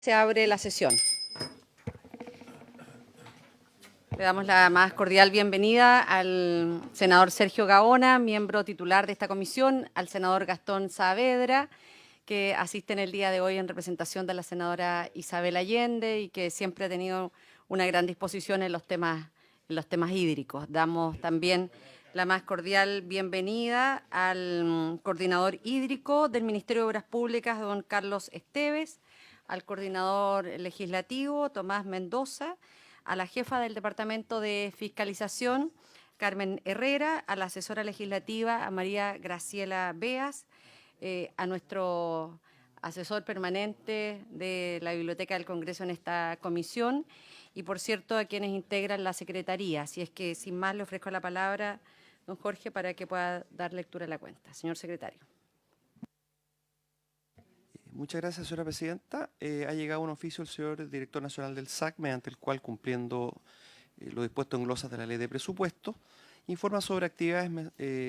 Se abre la sesión. Le damos la más cordial bienvenida al senador Sergio Gaona, miembro titular de esta comisión, al senador Gastón Saavedra, que asiste en el día de hoy en representación de la senadora Isabel Allende y que siempre ha tenido una gran disposición en los temas hídricos. Damos también la más cordial bienvenida al coordinador hídrico del Ministerio de Obras Públicas, don Carlos Esteves, al coordinador legislativo, Tomás Mendoza, a la jefa del Departamento de Fiscalización, Carmen Herrera, a la asesora legislativa, a María Graciela Beas, a nuestro asesor permanente de la Biblioteca del Congreso en esta comisión y, por cierto, a quienes integran la Secretaría. Así es que, sin más, le ofrezco la palabra, don Jorge, para que pueda dar lectura a la cuenta. Señor secretario. Muchas gracias, señora presidenta. Ha llegado un oficio del señor director nacional del SAC, mediante el cual, cumpliendo lo dispuesto en glosas de la ley de presupuesto, informa sobre actividades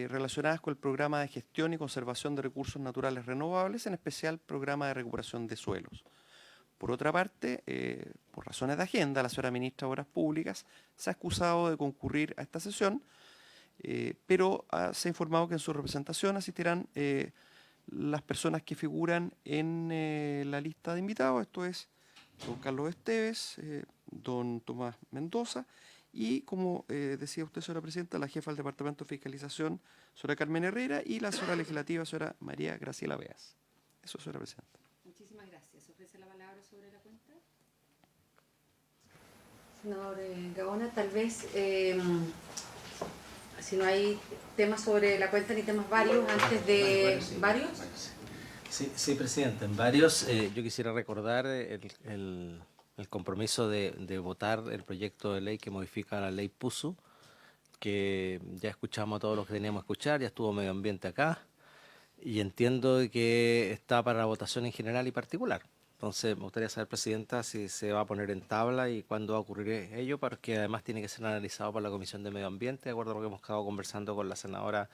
relacionadas con el programa de gestión y conservación de recursos naturales renovables, en especial programa de recuperación de suelos. Por otra parte, por razones de agenda, la señora ministra de Obras Públicas se ha excusado de concurrir a esta sesión, pero se ha informado que en su representación asistirán las personas que figuran en la lista de invitados, esto es don Carlos Esteves, don Tomás Mendoza y, como decía usted, señora presidenta, la jefa del Departamento de Fiscalización, señora Carmen Herrera, y la señora legislativa, señora María Graciela Beas. Eso, señora presidenta. Muchísimas gracias. ¿Ofrece la palabra sobre la cuenta? Senador Gaona, tal vez, si no hay temas sobre la cuenta ni temas varios, antes de... ¿Varios? Sí, presidente, en varios. Yo quisiera recordar el compromiso de votar el proyecto de ley que modifica la ley PUSU, que ya escuchamos a todos los que teníamos que escuchar, ya estuvo Medio Ambiente acá, y entiendo que está para votación en general y particular. Entonces, me gustaría saber, presidenta, si se va a poner en tabla y cuándo va a ocurrir ello, porque además tiene que ser analizado por la Comisión de Medio Ambiente, de acuerdo a lo que hemos estado conversando con la senadora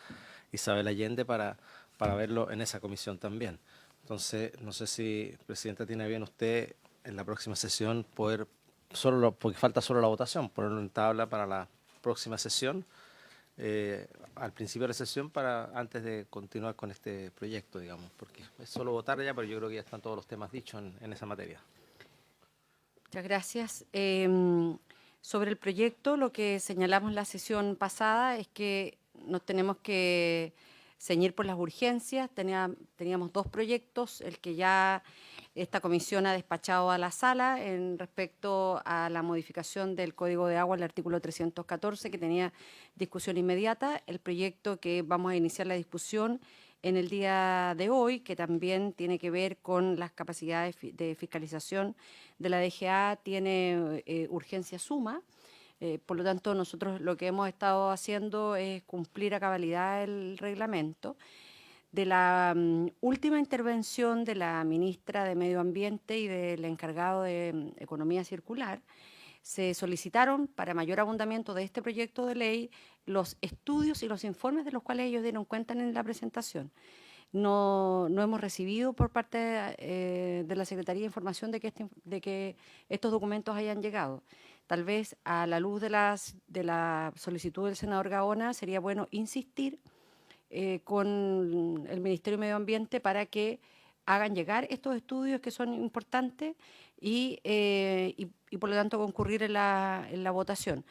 Isabel Allende, para verlo en esa comisión también. Entonces, no sé si, presidenta, tiene bien usted en la próxima sesión poder, porque falta solo la votación, ponerlo en tabla para la próxima sesión, al principio de la sesión, para antes de continuar con este proyecto, digamos, porque es solo votar ya, pero yo creo que ya están todos los temas dichos en esa materia. Muchas gracias. Sobre el proyecto, lo que señalamos en la sesión pasada es que nos tenemos que ceñir por las urgencias. Teníamos dos proyectos, el que ya esta comisión ha despachado a la sala en respecto a la modificación del Código de Agua, el artículo 314, que tenía discusión inmediata, el proyecto que vamos a iniciar la discusión en el día de hoy, que también tiene que ver con las capacidades de fiscalización de la DGA, tiene urgencia suma. Por lo tanto, nosotros lo que hemos estado haciendo es cumplir a cabalidad el reglamento. De la última intervención de la ministra de Medio Ambiente y del encargado de Economía Circular, se solicitaron, para mayor abundamiento de este proyecto de ley, los estudios y los informes de los cuales ellos dieron cuenta en la presentación. No hemos recibido por parte de la Secretaría información de que estos documentos hayan llegado. Tal vez, a la luz de la solicitud del senador Gaona, sería bueno insistir con el Ministerio de Medio Ambiente para que hagan llegar estos estudios que son importantes y por lo tanto concurrir en la votación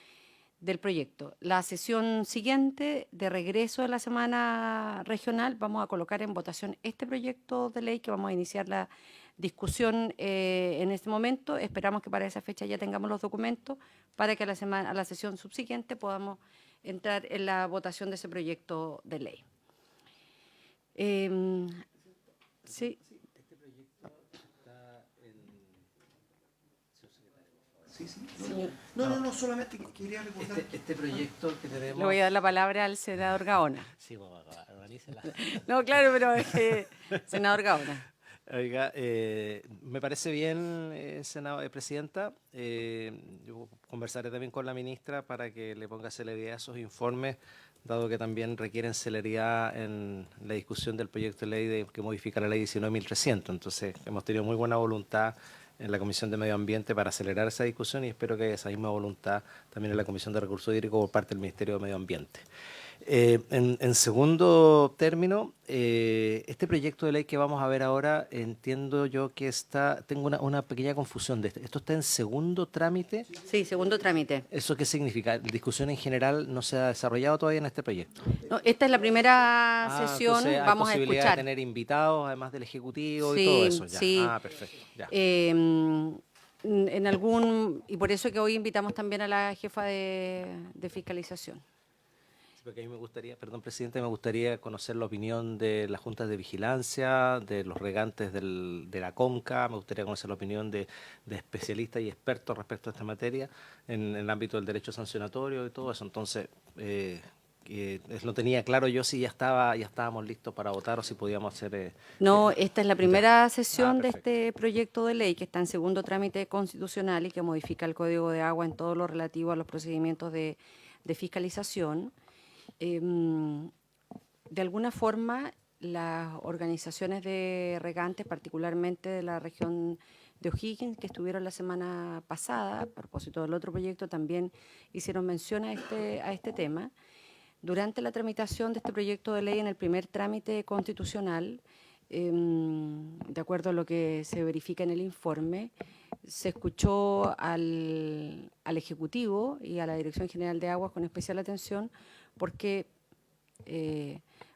del proyecto. La sesión siguiente, de regreso de la semana regional, vamos a colocar en votación este proyecto de ley, que vamos a iniciar la discusión en este momento. Esperamos que para esa fecha ya tengamos los documentos para que a la sesión subsiguiente podamos entrar en la votación de ese proyecto de ley. Sí. Este proyecto está en... Sí. No, solamente quería recordar. Este proyecto que tenemos... Le voy a dar la palabra al senador Gaona. Sí, organícela. No, claro, pero senador Gaona. Oiga, me parece bien, presidenta. Yo conversaré también con la ministra para que le ponga celeridad a esos informes, dado que también requieren celeridad en la discusión del proyecto de ley que modifica la ley 19.300. Entonces, hemos tenido muy buena voluntad en la Comisión de Medio Ambiente para acelerar esa discusión y espero que haya esa misma voluntad también en la Comisión de Recursos Hídricos por parte del Ministerio de Medio Ambiente. En segundo término, este proyecto de ley que vamos a ver ahora, entiendo yo que tengo una pequeña confusión de esto está en segundo trámite. Sí, segundo trámite. ¿Eso qué significa? ¿La discusión en general no se ha desarrollado todavía en este proyecto? No, esta es la primera sesión, Entonces hay vamos a posibilidad escuchar. de tener invitados, además del Ejecutivo y todo Sí, eso. Ya. sí. Perfecto. Ya. Y por eso que hoy invitamos también a la jefa de fiscalización. Sí, porque a mí me gustaría, perdón, presidente, me gustaría conocer la opinión de las juntas de vigilancia, de los regantes de la CONCA, me gustaría conocer la opinión de especialistas y expertos respecto a esta materia en el ámbito del derecho sancionatorio y todo eso. Entonces, lo tenía claro yo si ya estábamos listos para votar o si podíamos hacer... No, esta es la primera sesión de perfecto. este proyecto de ley que está en segundo trámite constitucional y que modifica el Código de Agua en todo lo relativo a los procedimientos de fiscalización. De alguna forma, las organizaciones de regantes, particularmente de la región de O'Higgins, que estuvieron la semana pasada, a propósito del otro proyecto, también hicieron mención a este tema. Durante la tramitación de este proyecto de ley en el primer trámite constitucional, de acuerdo a lo que se verifica en el informe, se escuchó al Ejecutivo y a la Dirección General de Aguas con especial atención porque,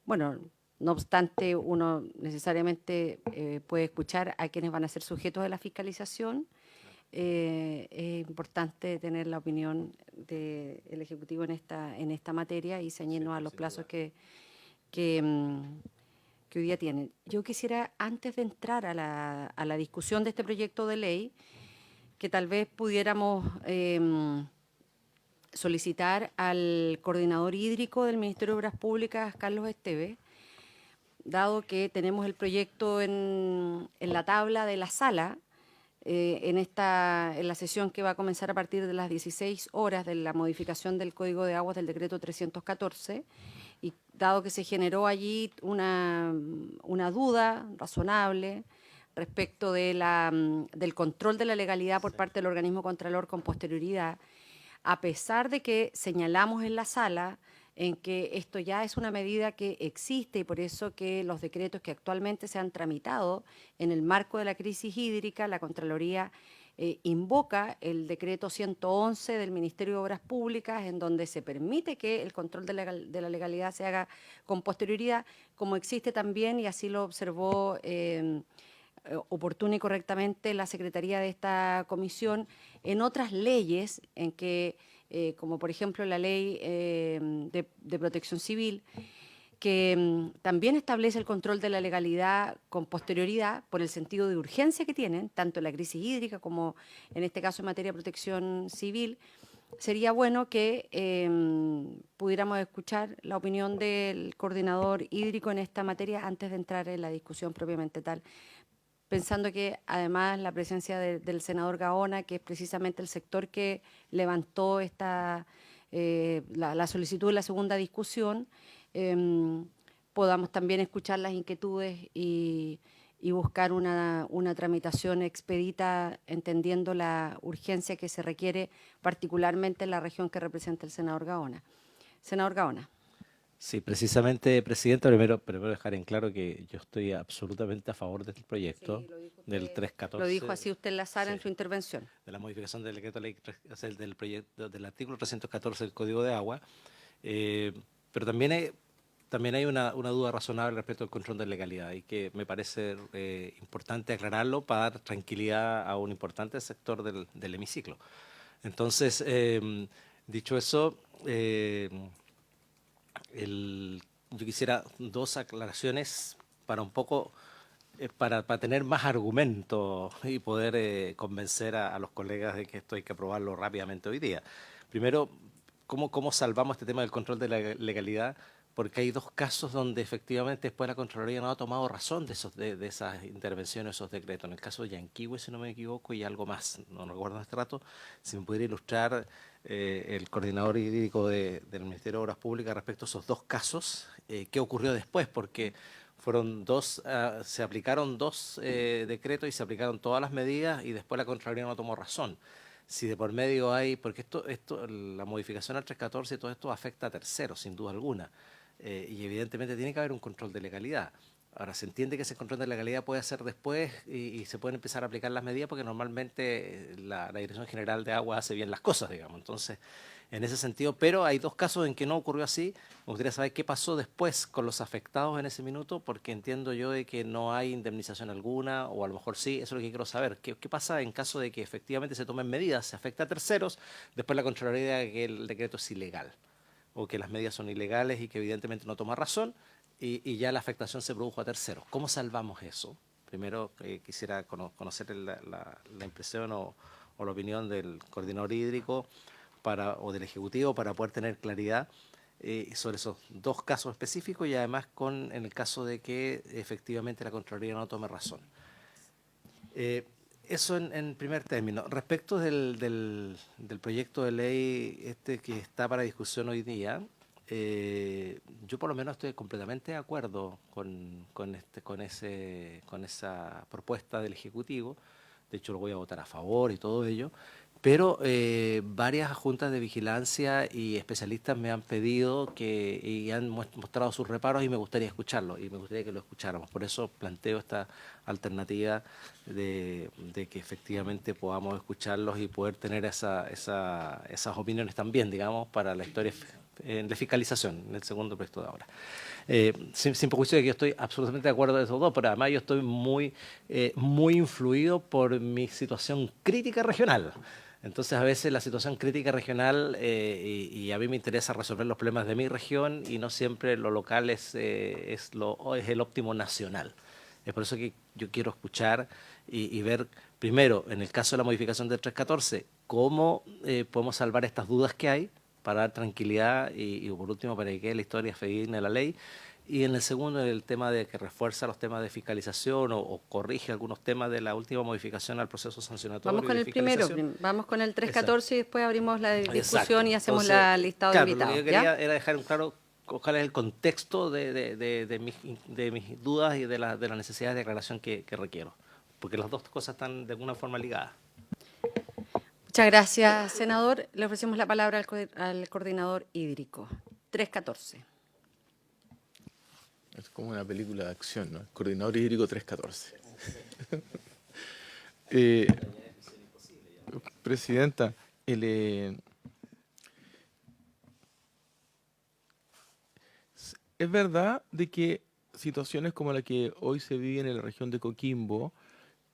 bueno, no obstante, uno necesariamente puede escuchar a quienes van a ser sujetos de la fiscalización. Es importante tener la opinión del Ejecutivo en esta materia y ceñirnos a los plazos que hoy día tienen. Yo quisiera, antes de entrar a la discusión de este proyecto de ley, que tal vez pudiéramos solicitar al coordinador hídrico del Ministerio de Obras Públicas, Carlos Esteves, dado que tenemos el proyecto en la tabla de la sala, en la sesión que va a comenzar a partir de las 16 horas de la modificación del Código de Aguas del decreto 314, y dado que se generó allí una duda razonable respecto del control de la legalidad por parte del organismo contralor con posterioridad, a pesar de que señalamos en la sala en que esto ya es una medida que existe y por eso que los decretos que actualmente se han tramitado en el marco de la crisis hídrica, la Contraloría invoca el decreto 111 del Ministerio de Obras Públicas, en donde se permite que el control de la legalidad se haga con posterioridad, como existe también, y así lo observó oportuna y correctamente la Secretaría de esta comisión, en otras leyes en que, como por ejemplo la ley de protección civil, que también establece el control de la legalidad con posterioridad por el sentido de urgencia que tienen, tanto en la crisis hídrica como en este caso en materia de protección civil. Sería bueno que pudiéramos escuchar la opinión del coordinador hídrico en esta materia antes de entrar en la discusión propiamente tal, pensando que además la presencia del senador Gaona, que es precisamente el sector que levantó la solicitud de la segunda discusión, podamos también escuchar las inquietudes y buscar una tramitación expedita, entendiendo la urgencia que se requiere, particularmente en la región que representa el senador Gaona. Senador Gaona. Sí, precisamente, presidente, primero dejar en claro que yo estoy absolutamente a favor de este proyecto del 314. Lo dijo así usted en la sala Sí, en su intervención. de la modificación del decreto ley, del proyecto del artículo 314 del Código de Agua, pero también hay una duda razonable respecto al control de legalidad y que me parece importante aclararlo para dar tranquilidad a un importante sector del hemiciclo. Entonces, dicho eso, yo quisiera dos aclaraciones para un poco, para tener más argumentos y poder convencer a los colegas de que esto hay que aprobarlo rápidamente hoy día. Primero, ¿cómo salvamos este tema del control de la legalidad? Porque hay dos casos donde efectivamente después la Contraloría no ha tomado razón de esas intervenciones, esos decretos. En el caso de Yanquihue, si no me equivoco, y algo más, no recuerdo en este rato, si me pudiera ilustrar el coordinador hídrico del Ministerio de Obras Públicas respecto a esos dos casos, ¿qué ocurrió después? Porque Se aplicaron dos decretos y se aplicaron todas las medidas y después la Contraloría no tomó razón. Si de por medio hay, porque la modificación al 314 y todo esto afecta a terceros, sin duda alguna, y evidentemente tiene que haber un control de legalidad. Ahora, se entiende que ese control de legalidad puede hacer después y se pueden empezar a aplicar las medidas porque normalmente la Dirección General de Agua hace bien las cosas, digamos. Entonces, en ese sentido, pero hay dos casos en que no ocurrió así. Me gustaría saber qué pasó después con los afectados en ese minuto, porque entiendo yo de que no hay indemnización alguna, o a lo mejor sí, eso es lo que quiero saber. ¿Qué pasa en caso de que efectivamente se tomen medidas, se afecta a terceros, después la Contraloría diga que el decreto es ilegal, o que las medidas son ilegales y que evidentemente no toma razón, y ya la afectación se produjo a terceros? ¿Cómo salvamos eso? Primero quisiera conocer la impresión o la opinión del coordinador hídrico o del Ejecutivo para poder tener claridad sobre esos dos casos específicos y además en el caso de que efectivamente la Contraloría no tome razón. Eso en primer término. Respecto del proyecto de ley que está para discusión hoy día, yo por lo menos estoy completamente de acuerdo con esa propuesta del Ejecutivo. De hecho, lo voy a votar a favor y todo ello. Pero varias juntas de vigilancia y especialistas me han pedido y han mostrado sus reparos y me gustaría escucharlo y me gustaría que lo escucháramos. Por eso planteo esta alternativa de que efectivamente podamos escucharlos y poder tener esas opiniones también, digamos, para la historia de fiscalización en el segundo proyecto de ahora. Sin prejuicio de que yo estoy absolutamente de acuerdo de esos dos, pero además yo estoy muy influido por mi situación crítica regional. Entonces a veces la situación crítica regional y a mí me interesa resolver los problemas de mi región y no siempre lo local es el óptimo nacional. Es por eso que yo quiero escuchar y ver primero, en el caso de la modificación del 314, cómo podemos salvar estas dudas que hay para dar tranquilidad y por último para que quede la historia fidedigna de la ley. Y en el segundo, el tema de que refuerza los temas de fiscalización o corrige algunos temas de la última modificación al proceso sancionatorio. Vamos con el primero, vamos con el 314 y después abrimos la discusión. Exacto. y hacemos Entonces, la listado claro, de invitados. Lo que yo quería era dejar un claro cuál es el contexto de mis dudas y de las necesidades de aclaración que requiero, porque las dos cosas están de alguna forma ligadas. Muchas gracias, senador. Le ofrecemos la palabra al coordinador hídrico. 314. Es como una película de acción, ¿no? El coordinador hídrico 314. Presidenta, es verdad de que situaciones como la que hoy se vive en la región de Coquimbo,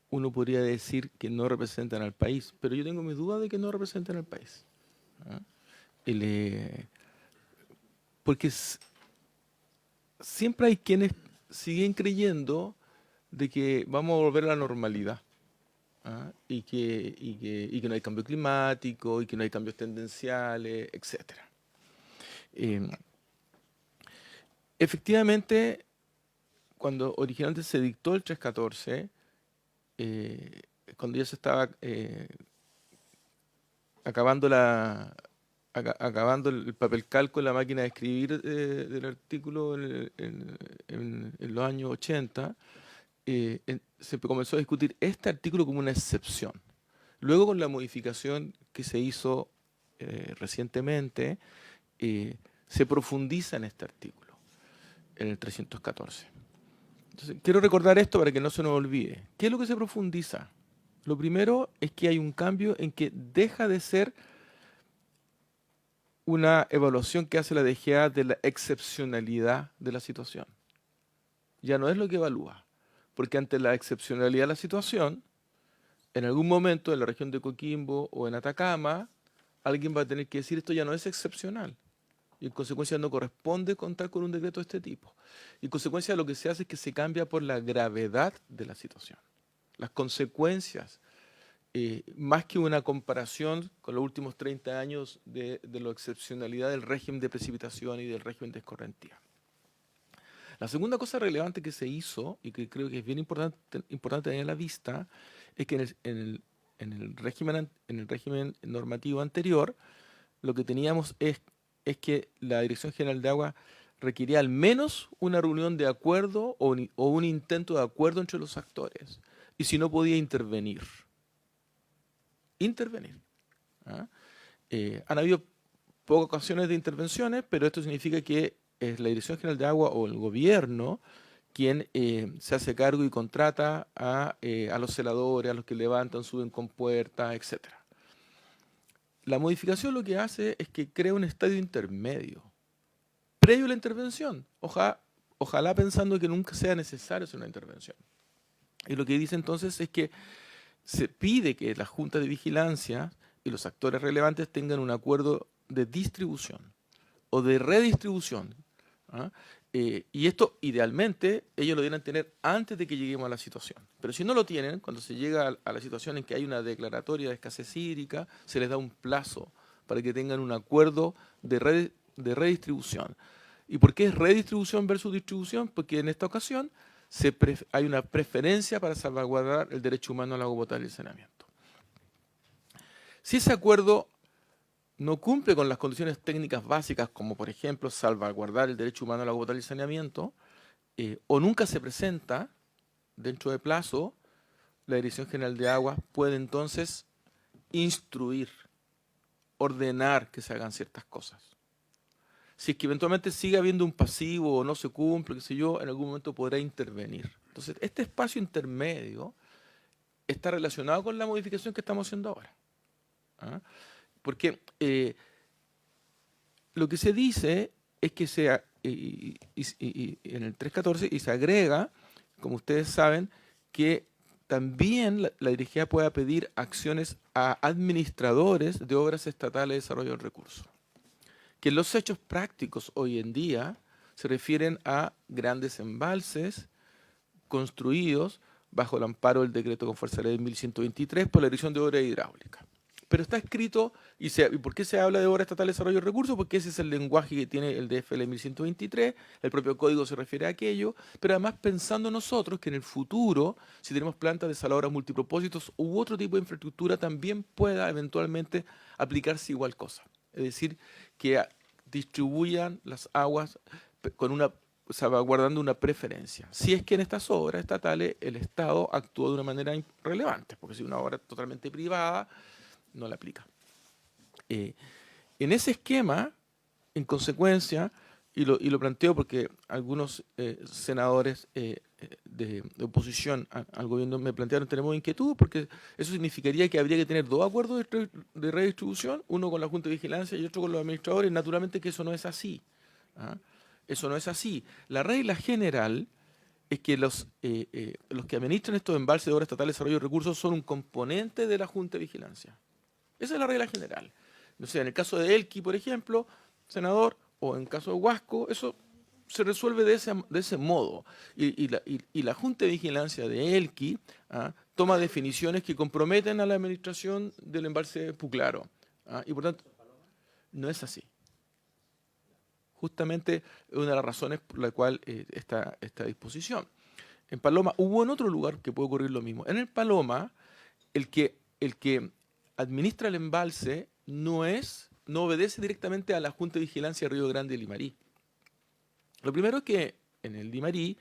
uno podría decir que no representan al país, pero yo tengo mis dudas de que no representan al país. ¿Ah? Porque siempre hay quienes siguen creyendo de que vamos a volver a la normalidad. ¿Ah? Y que no hay cambio climático, y que no hay cambios tendenciales, etc. Efectivamente, cuando originalmente se dictó el 314, cuando ya se estaba acabando el papel calco en la máquina de escribir del artículo en los años 80, se comenzó a discutir este artículo como una excepción. Luego, con la modificación que se hizo recientemente, se profundiza en este artículo, en el 314. Entonces, quiero recordar esto para que no se nos olvide. ¿Qué es lo que se profundiza? Lo primero es que hay un cambio en que deja de ser una evaluación que hace la DGA de la excepcionalidad de la situación. Ya no es lo que evalúa, porque ante la excepcionalidad de la situación, en algún momento en la región de Coquimbo o en Atacama, alguien va a tener que decir esto ya no es excepcional. Y en consecuencia no corresponde contar con un decreto de este tipo. Y en consecuencia lo que se hace es que se cambia por la gravedad de la situación. Las consecuencias, más que una comparación con los últimos 30 años de la excepcionalidad del régimen de precipitación y del régimen de escorrentía. La segunda cosa relevante que se hizo, y que creo que es bien importante tener a la vista, es que en el régimen normativo anterior, lo que teníamos es que la Dirección General de Agua requería al menos una reunión de acuerdo o un intento de acuerdo entre los actores. Y si no, podía intervenir. Intervenir. ¿Ah? Han habido pocas ocasiones de intervenciones, pero esto significa que es la Dirección General de Agua o el gobierno quien se hace cargo y contrata a los celadores, a los que levantan, suben con puertas, etc. La modificación lo que hace es que crea un estadio intermedio, previo a la intervención, ojalá pensando que nunca sea necesario hacer una intervención. Y lo que dice entonces es que se pide que la Junta de Vigilancia y los actores relevantes tengan un acuerdo de distribución o de redistribución. ¿Ah? Y esto, idealmente, ellos lo deben tener antes de que lleguemos a la situación. Pero si no lo tienen, cuando se llega a la situación en que hay una declaratoria de escasez hídrica, se les da un plazo para que tengan un acuerdo de redistribución. ¿Y por qué es redistribución versus distribución? Porque en esta ocasión hay una preferencia para salvaguardar el derecho humano al agua potable y saneamiento. Si ese acuerdo no cumple con las condiciones técnicas básicas, como por ejemplo salvaguardar el derecho humano al agua potable y saneamiento, o nunca se presenta dentro de plazo, la Dirección General de Aguas puede entonces instruir, ordenar que se hagan ciertas cosas. Si es que eventualmente sigue habiendo un pasivo o no se cumple, qué sé yo, en algún momento podrá intervenir. Entonces, este espacio intermedio está relacionado con la modificación que estamos haciendo ahora. ¿Ah? Porque lo que se dice es que en el 314 y se agrega, como ustedes saben, que también la DIRGEA pueda pedir acciones a administradores de obras estatales de desarrollo del recurso. Que los hechos prácticos hoy en día se refieren a grandes embalses construidos bajo el amparo del decreto con fuerza de ley 1123 por la Dirección de Obras Hidráulicas. Pero está escrito, ¿y por qué se habla de obra estatal de desarrollo de recursos? Porque ese es el lenguaje que tiene el DFL 1123, el propio código se refiere a aquello, pero además pensando nosotros que en el futuro, si tenemos plantas desaladoras multipropósitos u otro tipo de infraestructura, también pueda eventualmente aplicarse igual cosa. Es decir, que distribuyan las aguas salvaguardando una preferencia. Si es que en estas obras estatales el Estado actúa de una manera irrelevante, porque si una obra totalmente privada, no la aplica. En ese esquema, en consecuencia, y lo planteo porque algunos senadores de oposición al gobierno me plantearon, tenemos inquietud, porque eso significaría que habría que tener dos acuerdos de redistribución, uno con la Junta de Vigilancia y otro con los administradores. Naturalmente que eso no es así. ¿Ah? Eso no es así. La regla general es que los que administran estos embalses de obras estatales de desarrollo de recursos son un componente de la Junta de Vigilancia. Esa es la regla general. O sea, en el caso de Elqui, por ejemplo, senador, o en el caso de Huasco, eso se resuelve de ese modo. Y la Junta de Vigilancia de Elqui toma definiciones que comprometen a la administración del embalse Puclaro. Y por tanto, no es así. Justamente es una de las razones por la cual esta disposición. En Paloma, hubo en otro lugar que puede ocurrir lo mismo. En el Paloma, el que administra el embalse no obedece directamente a la Junta de Vigilancia de Río Grande y Limarí. Lo primero es que en el Limarí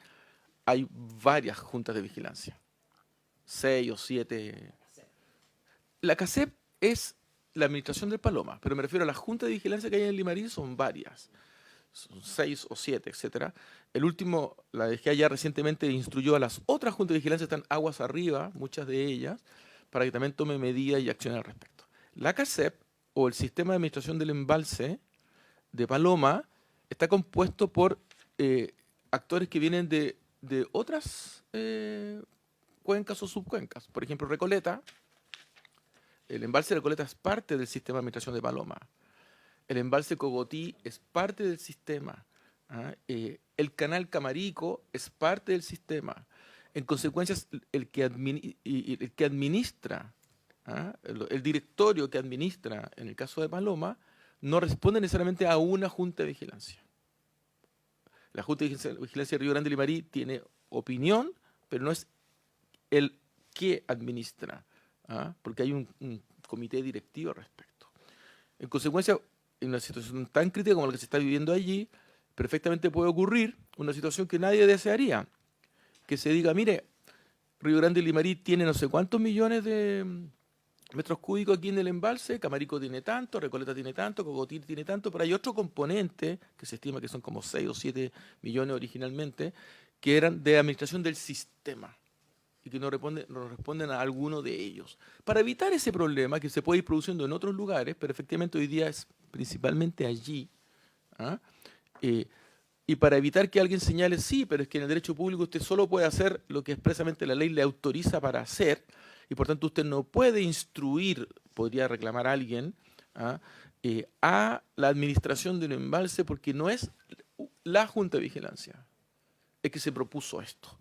hay varias juntas de vigilancia, 6 o 7. La CACEP es la administración del Paloma, pero me refiero a la junta de vigilancia que hay en el Limarí, son varias, son 6 o 7, etc. El último, la DGA ya recientemente instruyó a las otras juntas de vigilancia, están aguas arriba, muchas de ellas, para que también tome medidas y acciones al respecto. La CACEP, o el Sistema de Administración del Embalse de Paloma, está compuesto por actores que vienen de otras cuencas o subcuencas. Por ejemplo, Recoleta. El embalse de Recoleta es parte del Sistema de Administración de Paloma. El embalse Cogotí es parte del sistema. El canal Camarico es parte del sistema. En consecuencia, el que administra, el directorio que administra, en el caso de Paloma, no responde necesariamente a una junta de vigilancia. La Junta de Vigilancia de Río Grande y Limarí tiene opinión, pero no es el que administra, porque hay un comité directivo al respecto. En consecuencia, en una situación tan crítica como la que se está viviendo allí, perfectamente puede ocurrir una situación que nadie desearía, que se diga, mire, Río Grande y Limarí tiene no sé cuántos millones de metros cúbicos aquí en el embalse, Camarico tiene tanto, Recoleta tiene tanto, Cocotín tiene tanto, pero hay otro componente, que se estima que son como 6 o 7 millones originalmente, que eran de administración del sistema y que no responden a alguno de ellos. Para evitar ese problema que se puede ir produciendo en otros lugares, pero efectivamente hoy día es principalmente allí, ¿ah? Y para evitar que alguien señale, sí, pero es que en el derecho público usted solo puede hacer lo que expresamente la ley le autoriza para hacer, y por tanto usted no puede instruir, podría reclamar a alguien, ¿ah? A la administración de un embalse porque no es la Junta de Vigilancia, es que se propuso esto.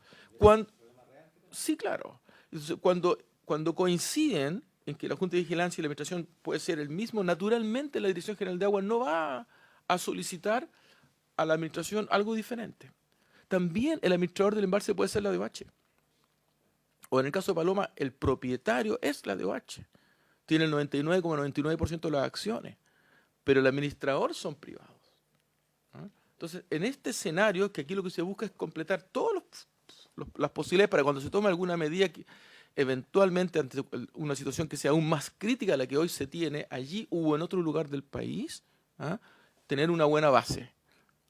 Sí, claro. Entonces, cuando coinciden en que la Junta de Vigilancia y la administración puede ser el mismo, naturalmente la Dirección General de Agua no va a solicitar a la administración algo diferente. También el administrador del embalse puede ser la DOH. O en el caso de Paloma, el propietario es la DOH. Tiene el 99,99% de las acciones, pero el administrador son privados. ¿Ah? Entonces, en este escenario, que aquí lo que se busca es completar todas las posibilidades para cuando se tome alguna medida que eventualmente ante una situación que sea aún más crítica a la que hoy se tiene allí o en otro lugar del país, ¿ah? Tener una buena base.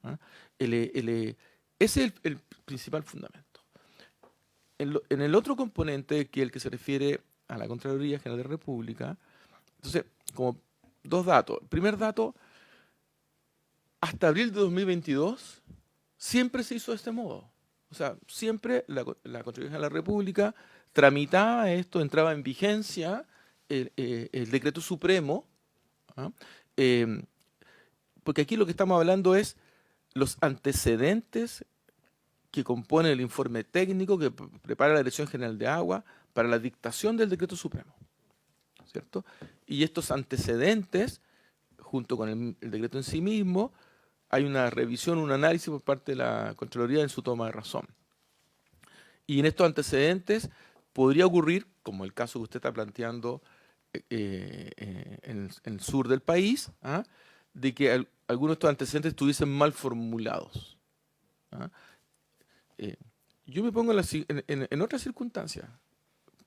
¿Ah? Ese es el principal fundamento. En el otro componente, que es el que se refiere a la Contraloría General de la República, entonces, como dos datos. El primer dato, hasta abril de 2022, siempre se hizo de este modo. O sea, siempre la Contraloría General de la República tramitaba esto, entraba en vigencia el decreto supremo, ¿ah? Porque aquí lo que estamos hablando es los antecedentes que componen el informe técnico que prepara la Dirección General de Agua para la dictación del decreto supremo, ¿cierto? Y estos antecedentes, junto con el decreto en sí mismo, hay una revisión, un análisis por parte de la Contraloría en su toma de razón. Y en estos antecedentes podría ocurrir, como el caso que usted está planteando en el sur del país, ¿ah? De que algunos de estos antecedentes estuviesen mal formulados. ¿Ah? Yo me pongo en otras circunstancias.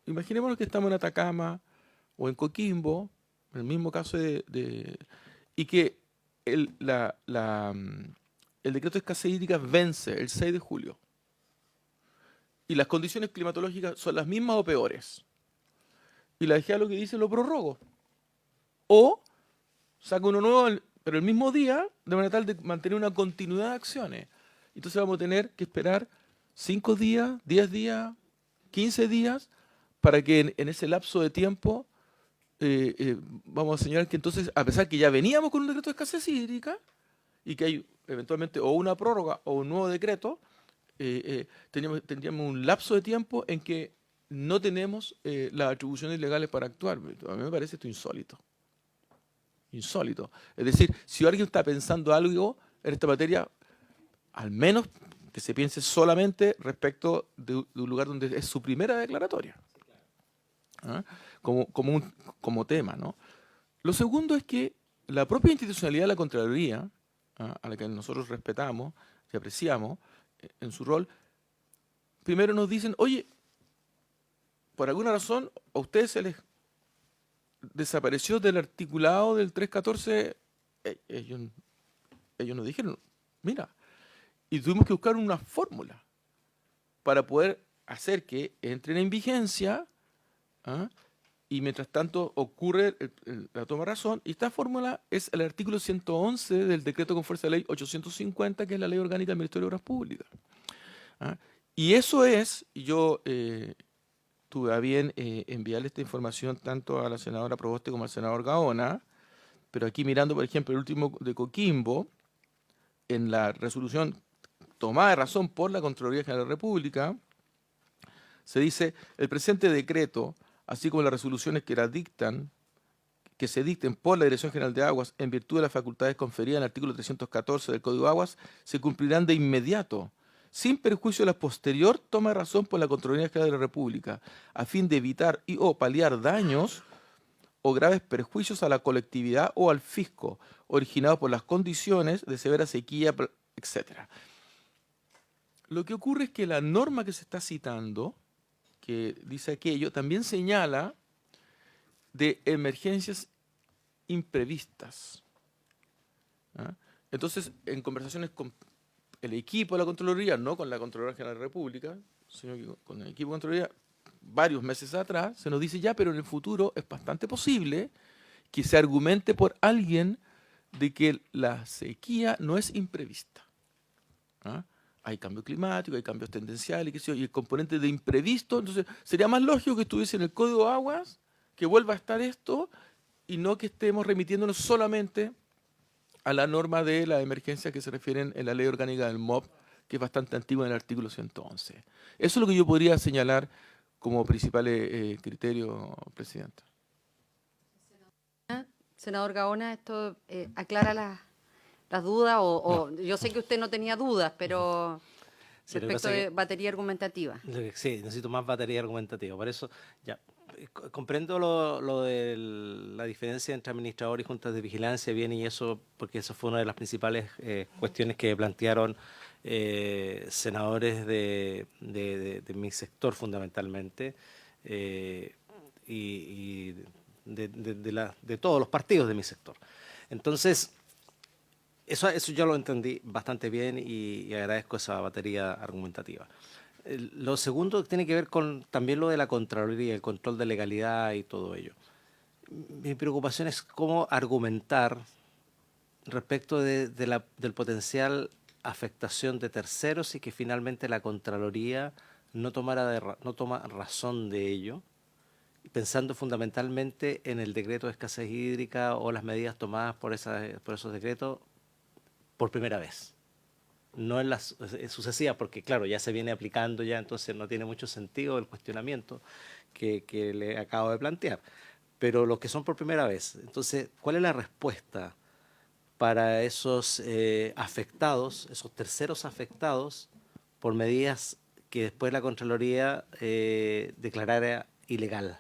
Imaginémonos que estamos en Atacama o en Coquimbo, en el mismo caso y que el decreto de escasez hídrica vence el 6 de julio y las condiciones climatológicas son las mismas o peores. Y la DGA lo que dice lo prorrogo. O saca uno nuevo, pero el mismo día, de manera tal de mantener una continuidad de acciones. Entonces vamos a tener que esperar 5 días, 10 días, 15 días, para que en ese lapso de tiempo vamos a señalar que entonces, a pesar que ya veníamos con un decreto de escasez hídrica y que hay eventualmente o una prórroga o un nuevo decreto, tendríamos un lapso de tiempo en que no tenemos las atribuciones legales para actuar. A mí me parece esto insólito. Insólito. Es decir, si alguien está pensando algo en esta materia, al menos que se piense solamente respecto de un lugar donde es su primera declaratoria. ¿Ah? Como tema, ¿no? Lo segundo es que la propia institucionalidad de la Contraloría, ¿ah? A la que nosotros respetamos y apreciamos en su rol, primero nos dicen, oye, por alguna razón a ustedes se les desapareció del articulado del 314, ellos nos dijeron, mira, y tuvimos que buscar una fórmula para poder hacer que entren en vigencia, ¿ah? Y mientras tanto ocurre la toma de razón, y esta fórmula es el artículo 111 del decreto con fuerza de ley 850, que es la ley orgánica del Ministerio de Obras Públicas. ¿Ah? Y eso es, y yo tuve a bien enviarle esta información tanto a la senadora Proboste como al senador Gaona, pero aquí mirando, por ejemplo, el último de Coquimbo, en la resolución tomada de razón por la Contraloría General de la República, se dice, el presente decreto, así como las resoluciones que se dicten por la Dirección General de Aguas en virtud de las facultades conferidas en el artículo 314 del Código de Aguas, se cumplirán de inmediato, sin perjuicio de la posterior toma de razón por la Contraloría General de la República, a fin de evitar o paliar daños o graves perjuicios a la colectividad o al fisco, originados por las condiciones de severa sequía etc. Lo que ocurre es que la norma que se está citando, que dice aquello, también señala de emergencias imprevistas. ¿Ah? Entonces, en conversaciones con el equipo de la Contraloría, no con la Contraloría General de la República, sino que con el equipo de Contraloría, varios meses atrás, se nos dice ya, pero en el futuro es bastante posible que se argumente por alguien de que la sequía no es imprevista. ¿Ah? Hay cambio climático, hay cambios tendenciales, qué sé yo, y el componente de imprevisto, entonces sería más lógico que estuviese en el Código de Aguas, que vuelva a estar esto, y no que estemos remitiéndonos solamente a la norma de la emergencia que se refieren en la Ley Orgánica del MOP, que es bastante antigua en el artículo 111. Eso es lo que yo podría señalar como principal criterio, Presidenta. Senador Gaona, esto aclara las dudas, o yo sé que usted no tenía dudas, pero Sí, lo que respecto pasa es de que- batería argumentativa. Sí, necesito más batería argumentativa. Por eso, ya, comprendo lo de la diferencia entre administrador y juntas de vigilancia, bien, y eso, porque eso fue una de las principales cuestiones que plantearon senadores de mi sector fundamentalmente, y de todos los partidos de mi sector. Entonces, eso yo lo entendí bastante bien y agradezco esa batería argumentativa. Lo segundo tiene que ver con también lo de la Contraloría, el control de legalidad y todo ello. Mi preocupación es cómo argumentar respecto del potencial afectación de terceros y que finalmente la Contraloría no toma razón de ello, pensando fundamentalmente en el decreto de escasez hídrica o las medidas tomadas por esos decretos por primera vez. No en las sucesivas, porque claro, ya se viene aplicando ya, entonces no tiene mucho sentido el cuestionamiento que le acabo de plantear. Pero los que son por primera vez, entonces, ¿cuál es la respuesta para esos afectados, esos terceros afectados por medidas que después la Contraloría declarara ilegal?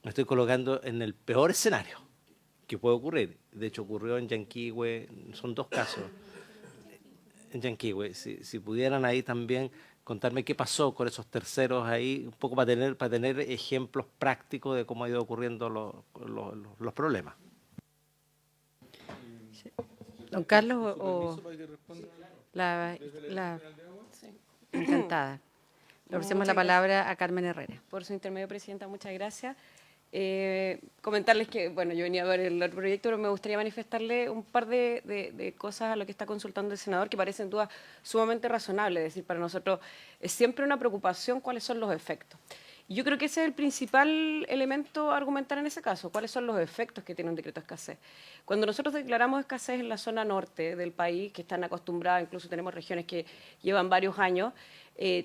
Me estoy colocando en el peor escenario que puede ocurrir. De hecho, ocurrió en Yanquihue, son dos casos. En Yanquihue, si pudieran ahí también contarme qué pasó con esos terceros ahí, un poco para tener ejemplos prácticos de cómo ha ido ocurriendo los problemas. Don Carlos, la encantada. Le ofrecemos la Muchas palabra a Carmen Herrera. Por su intermedio, Presidenta, muchas gracias. Comentarles que, bueno, yo venía a ver el otro proyecto, pero me gustaría manifestarle un par de cosas a lo que está consultando el senador que parecen dudas sumamente razonables. Es decir, para nosotros es siempre una preocupación cuáles son los efectos. Y yo creo que ese es el principal elemento a argumentar en ese caso, cuáles son los efectos que tiene un decreto de escasez. Cuando nosotros declaramos escasez en la zona norte del país, que están acostumbradas, incluso tenemos regiones que llevan varios años,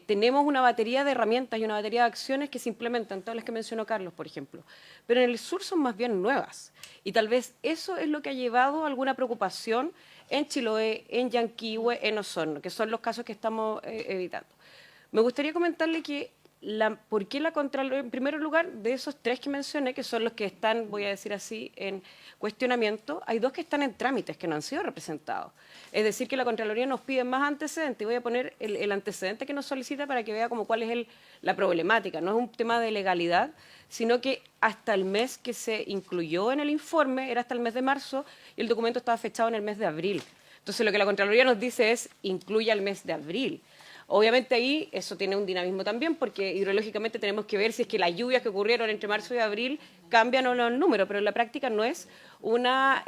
tenemos una batería de herramientas y una batería de acciones que se implementan, todas las que mencionó Carlos, por ejemplo. Pero en el sur son más bien nuevas. Y tal vez eso es lo que ha llevado a alguna preocupación en Chiloé, en Yanquihue, en Osorno, que son los casos que estamos evitando. Me gustaría comentarle que ¿por qué la Contraloría? En primer lugar, de esos tres que mencioné, que son los que están, voy a decir así, en cuestionamiento, hay dos que están en trámites, que no han sido representados. Es decir, que la Contraloría nos pide más antecedentes. Voy a poner el antecedente que nos solicita para que vea como cuál es la problemática. No es un tema de legalidad, sino que hasta el mes que se incluyó en el informe, era hasta el mes de marzo, y el documento estaba fechado en el mes de abril. Entonces, lo que la Contraloría nos dice es, incluya el mes de abril. Obviamente ahí eso tiene un dinamismo también, porque hidrológicamente tenemos que ver si es que las lluvias que ocurrieron entre marzo y abril cambian o no el número, pero en la práctica no es una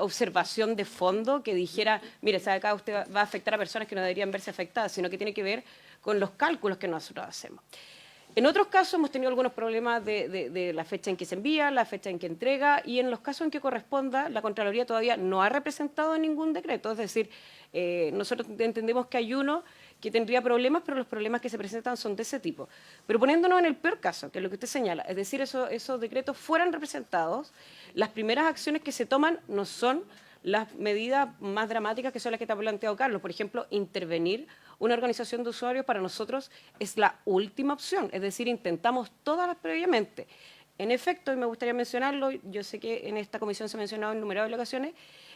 observación de fondo que dijera, mire, acá usted va a afectar a personas que no deberían verse afectadas, sino que tiene que ver con los cálculos que nosotros hacemos. En otros casos hemos tenido algunos problemas de la fecha en que se envía, la fecha en que entrega, y en los casos en que corresponda, la Contraloría todavía no ha representado ningún decreto. Es decir, nosotros entendemos que hay uno que tendría problemas, pero los problemas que se presentan son de ese tipo. Pero poniéndonos en el peor caso, que es lo que usted señala, es decir, esos decretos fueran representados, las primeras acciones que se toman no son las medidas más dramáticas, que son las que te ha planteado Carlos. Por ejemplo, intervenir una organización de usuarios para nosotros es la última opción, es decir, intentamos todas previamente. En efecto, y me gustaría mencionarlo, yo sé que en esta comisión se ha mencionado en innumerables ocasiones,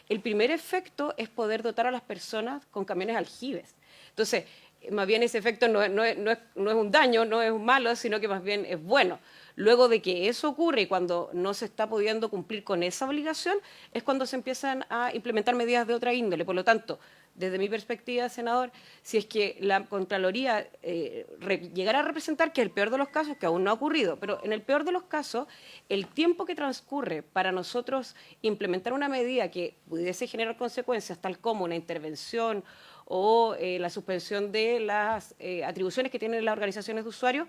el primer efecto es poder dotar a las personas con camiones aljibes. Entonces, más bien ese efecto no es un daño, no es un malo, sino que más bien es bueno. Luego de que eso ocurre y cuando no se está pudiendo cumplir con esa obligación, es cuando se empiezan a implementar medidas de otra índole. Por lo tanto, desde mi perspectiva, senador, si es que la Contraloría llegara a representar que el peor de los casos, que aún no ha ocurrido, pero en el peor de los casos, el tiempo que transcurre para nosotros implementar una medida que pudiese generar consecuencias, tal como una intervención o la suspensión de las atribuciones que tienen las organizaciones de usuarios,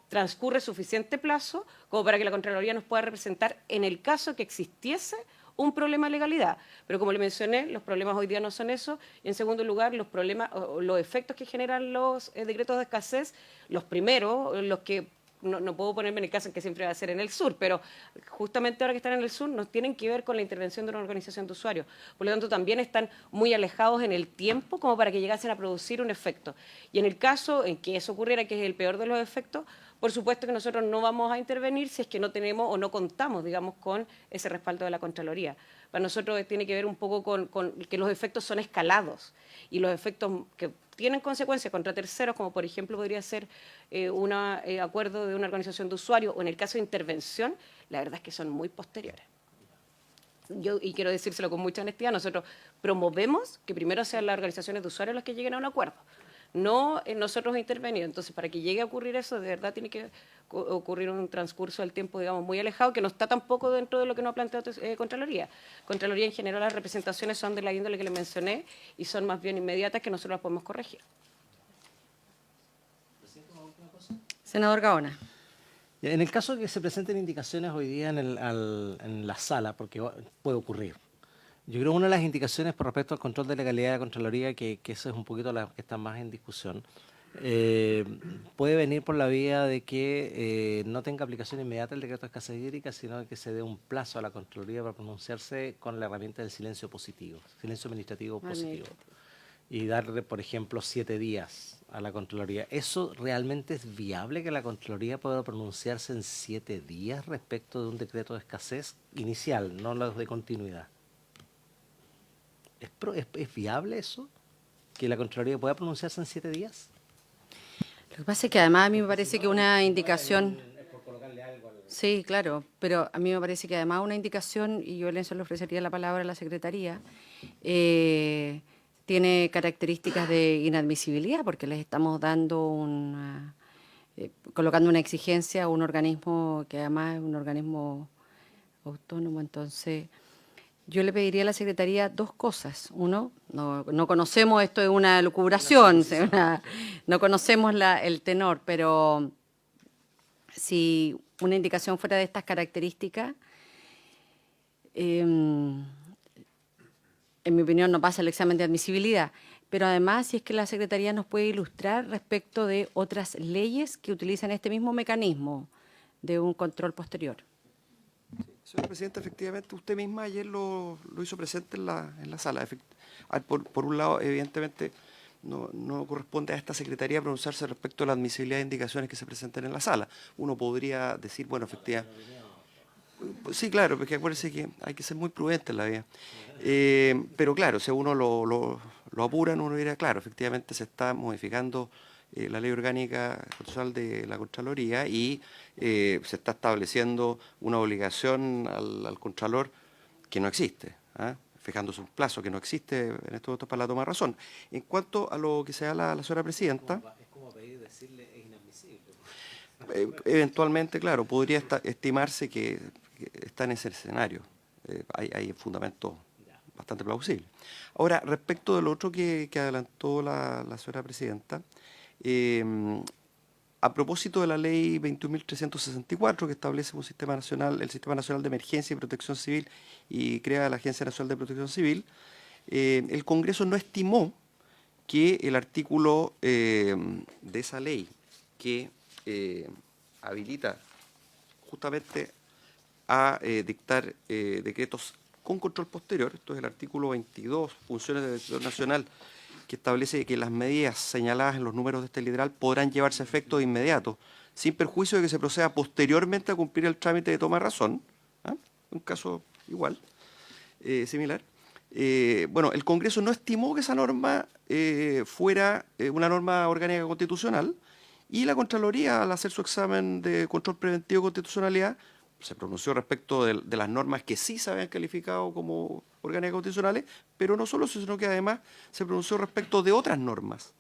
transcurre suficiente plazo como para que la Contraloría nos pueda representar en el caso que existiese un problema de legalidad. Pero como le mencioné, los problemas hoy día no son eso. Y en segundo lugar, los problemas o los efectos que generan los decretos de escasez, los primeros, los que no puedo ponerme en el caso en que siempre va a ser en el sur, pero justamente ahora que están en el sur nos tienen que ver con la intervención de una organización de usuarios. Por lo tanto, también están muy alejados en el tiempo como para que llegasen a producir un efecto. Y en el caso en que eso ocurriera, que es el peor de los efectos, por supuesto que nosotros no vamos a intervenir si es que no tenemos o no contamos, digamos, con ese respaldo de la Contraloría. Para nosotros tiene que ver un poco con que los efectos son escalados y los efectos que tienen consecuencias contra terceros, como por ejemplo podría ser un acuerdo de una organización de usuarios o en el caso de intervención, la verdad es que son muy posteriores. Y quiero decírselo con mucha honestidad, nosotros promovemos que primero sean las organizaciones de usuarios las que lleguen a un acuerdo, no nosotros intervenir. Entonces, para que llegue a ocurrir eso, de verdad tiene que ocurrir un transcurso del tiempo, digamos, muy alejado, que no está tampoco dentro de lo que nos ha planteado Contraloría. Contraloría, en general, las representaciones son de la índole que le mencioné y son más bien inmediatas que nosotros las podemos corregir. Senador Gaona. En el caso de que se presenten indicaciones hoy día en la sala, porque puede ocurrir, yo creo que una de las indicaciones por respecto al control de legalidad de la Contraloría, que eso es un poquito la que está más en discusión, puede venir por la vía de que no tenga aplicación inmediata el decreto de escasez hídrica, sino que se dé un plazo a la Contraloría para pronunciarse con la herramienta del silencio positivo, silencio administrativo positivo. Y darle, por ejemplo, 7 días a la Contraloría. ¿Eso realmente es viable que la Contraloría pueda pronunciarse en 7 días respecto de un decreto de escasez inicial, no los de continuidad? ¿Es viable eso? ¿Que la Contraloría pueda pronunciarse en 7 días? Lo que pasa es que además a mí me parece que una indicación... Sí, claro, pero a mí me parece que además una indicación, y yo en eso le ofrecería la palabra a la Secretaría, tiene características de inadmisibilidad porque les estamos dando colocando una exigencia a un organismo que además es un organismo autónomo. Entonces, yo le pediría a la Secretaría 2 cosas. Uno, no conocemos, esto es una lucubración, no conocemos el tenor, pero si una indicación fuera de estas características, en mi opinión, no pasa el examen de admisibilidad. Pero además, si es que la Secretaría nos puede ilustrar respecto de otras leyes que utilizan este mismo mecanismo de un control posterior. Señora Presidenta, efectivamente, usted misma ayer lo hizo presente en la sala. Por un lado, evidentemente, no corresponde a esta Secretaría pronunciarse respecto a la admisibilidad de indicaciones que se presenten en la sala. Uno podría decir, bueno, efectivamente... Sí, claro, porque acuérdense que hay que ser muy prudente en la vida. Pero claro, si uno lo apuran, uno dirá, claro, efectivamente se está modificando la ley orgánica constitucional de la Contraloría y se está estableciendo una obligación al Contralor que no existe, fijándose un plazo que no existe en estos momentos para la toma de razón. En cuanto a lo que sea la señora Presidenta... Es como pedir decirle es inadmisible. Eventualmente, claro, podría estimarse que está en ese escenario. Hay fundamentos bastante plausibles. Ahora, respecto de lo otro que adelantó la señora Presidenta, a propósito de la ley 21.364 que establece el Sistema Nacional de Emergencia y Protección Civil y crea la Agencia Nacional de Protección Civil, el Congreso no estimó que el artículo de esa ley que habilita justamente a dictar decretos con control posterior, esto es el artículo 22, funciones del Director Nacional, que establece que las medidas señaladas en los números de este literal podrán llevarse a efecto de inmediato, sin perjuicio de que se proceda posteriormente a cumplir el trámite de toma de razón, un caso igual, similar. Bueno, el Congreso no estimó que esa norma fuera una norma orgánica constitucional, y la Contraloría, al hacer su examen de control preventivo de constitucionalidad, se pronunció respecto de las normas que sí se habían calificado como orgánicas constitucionales, pero no solo eso, sino que además se pronunció respecto de otras normas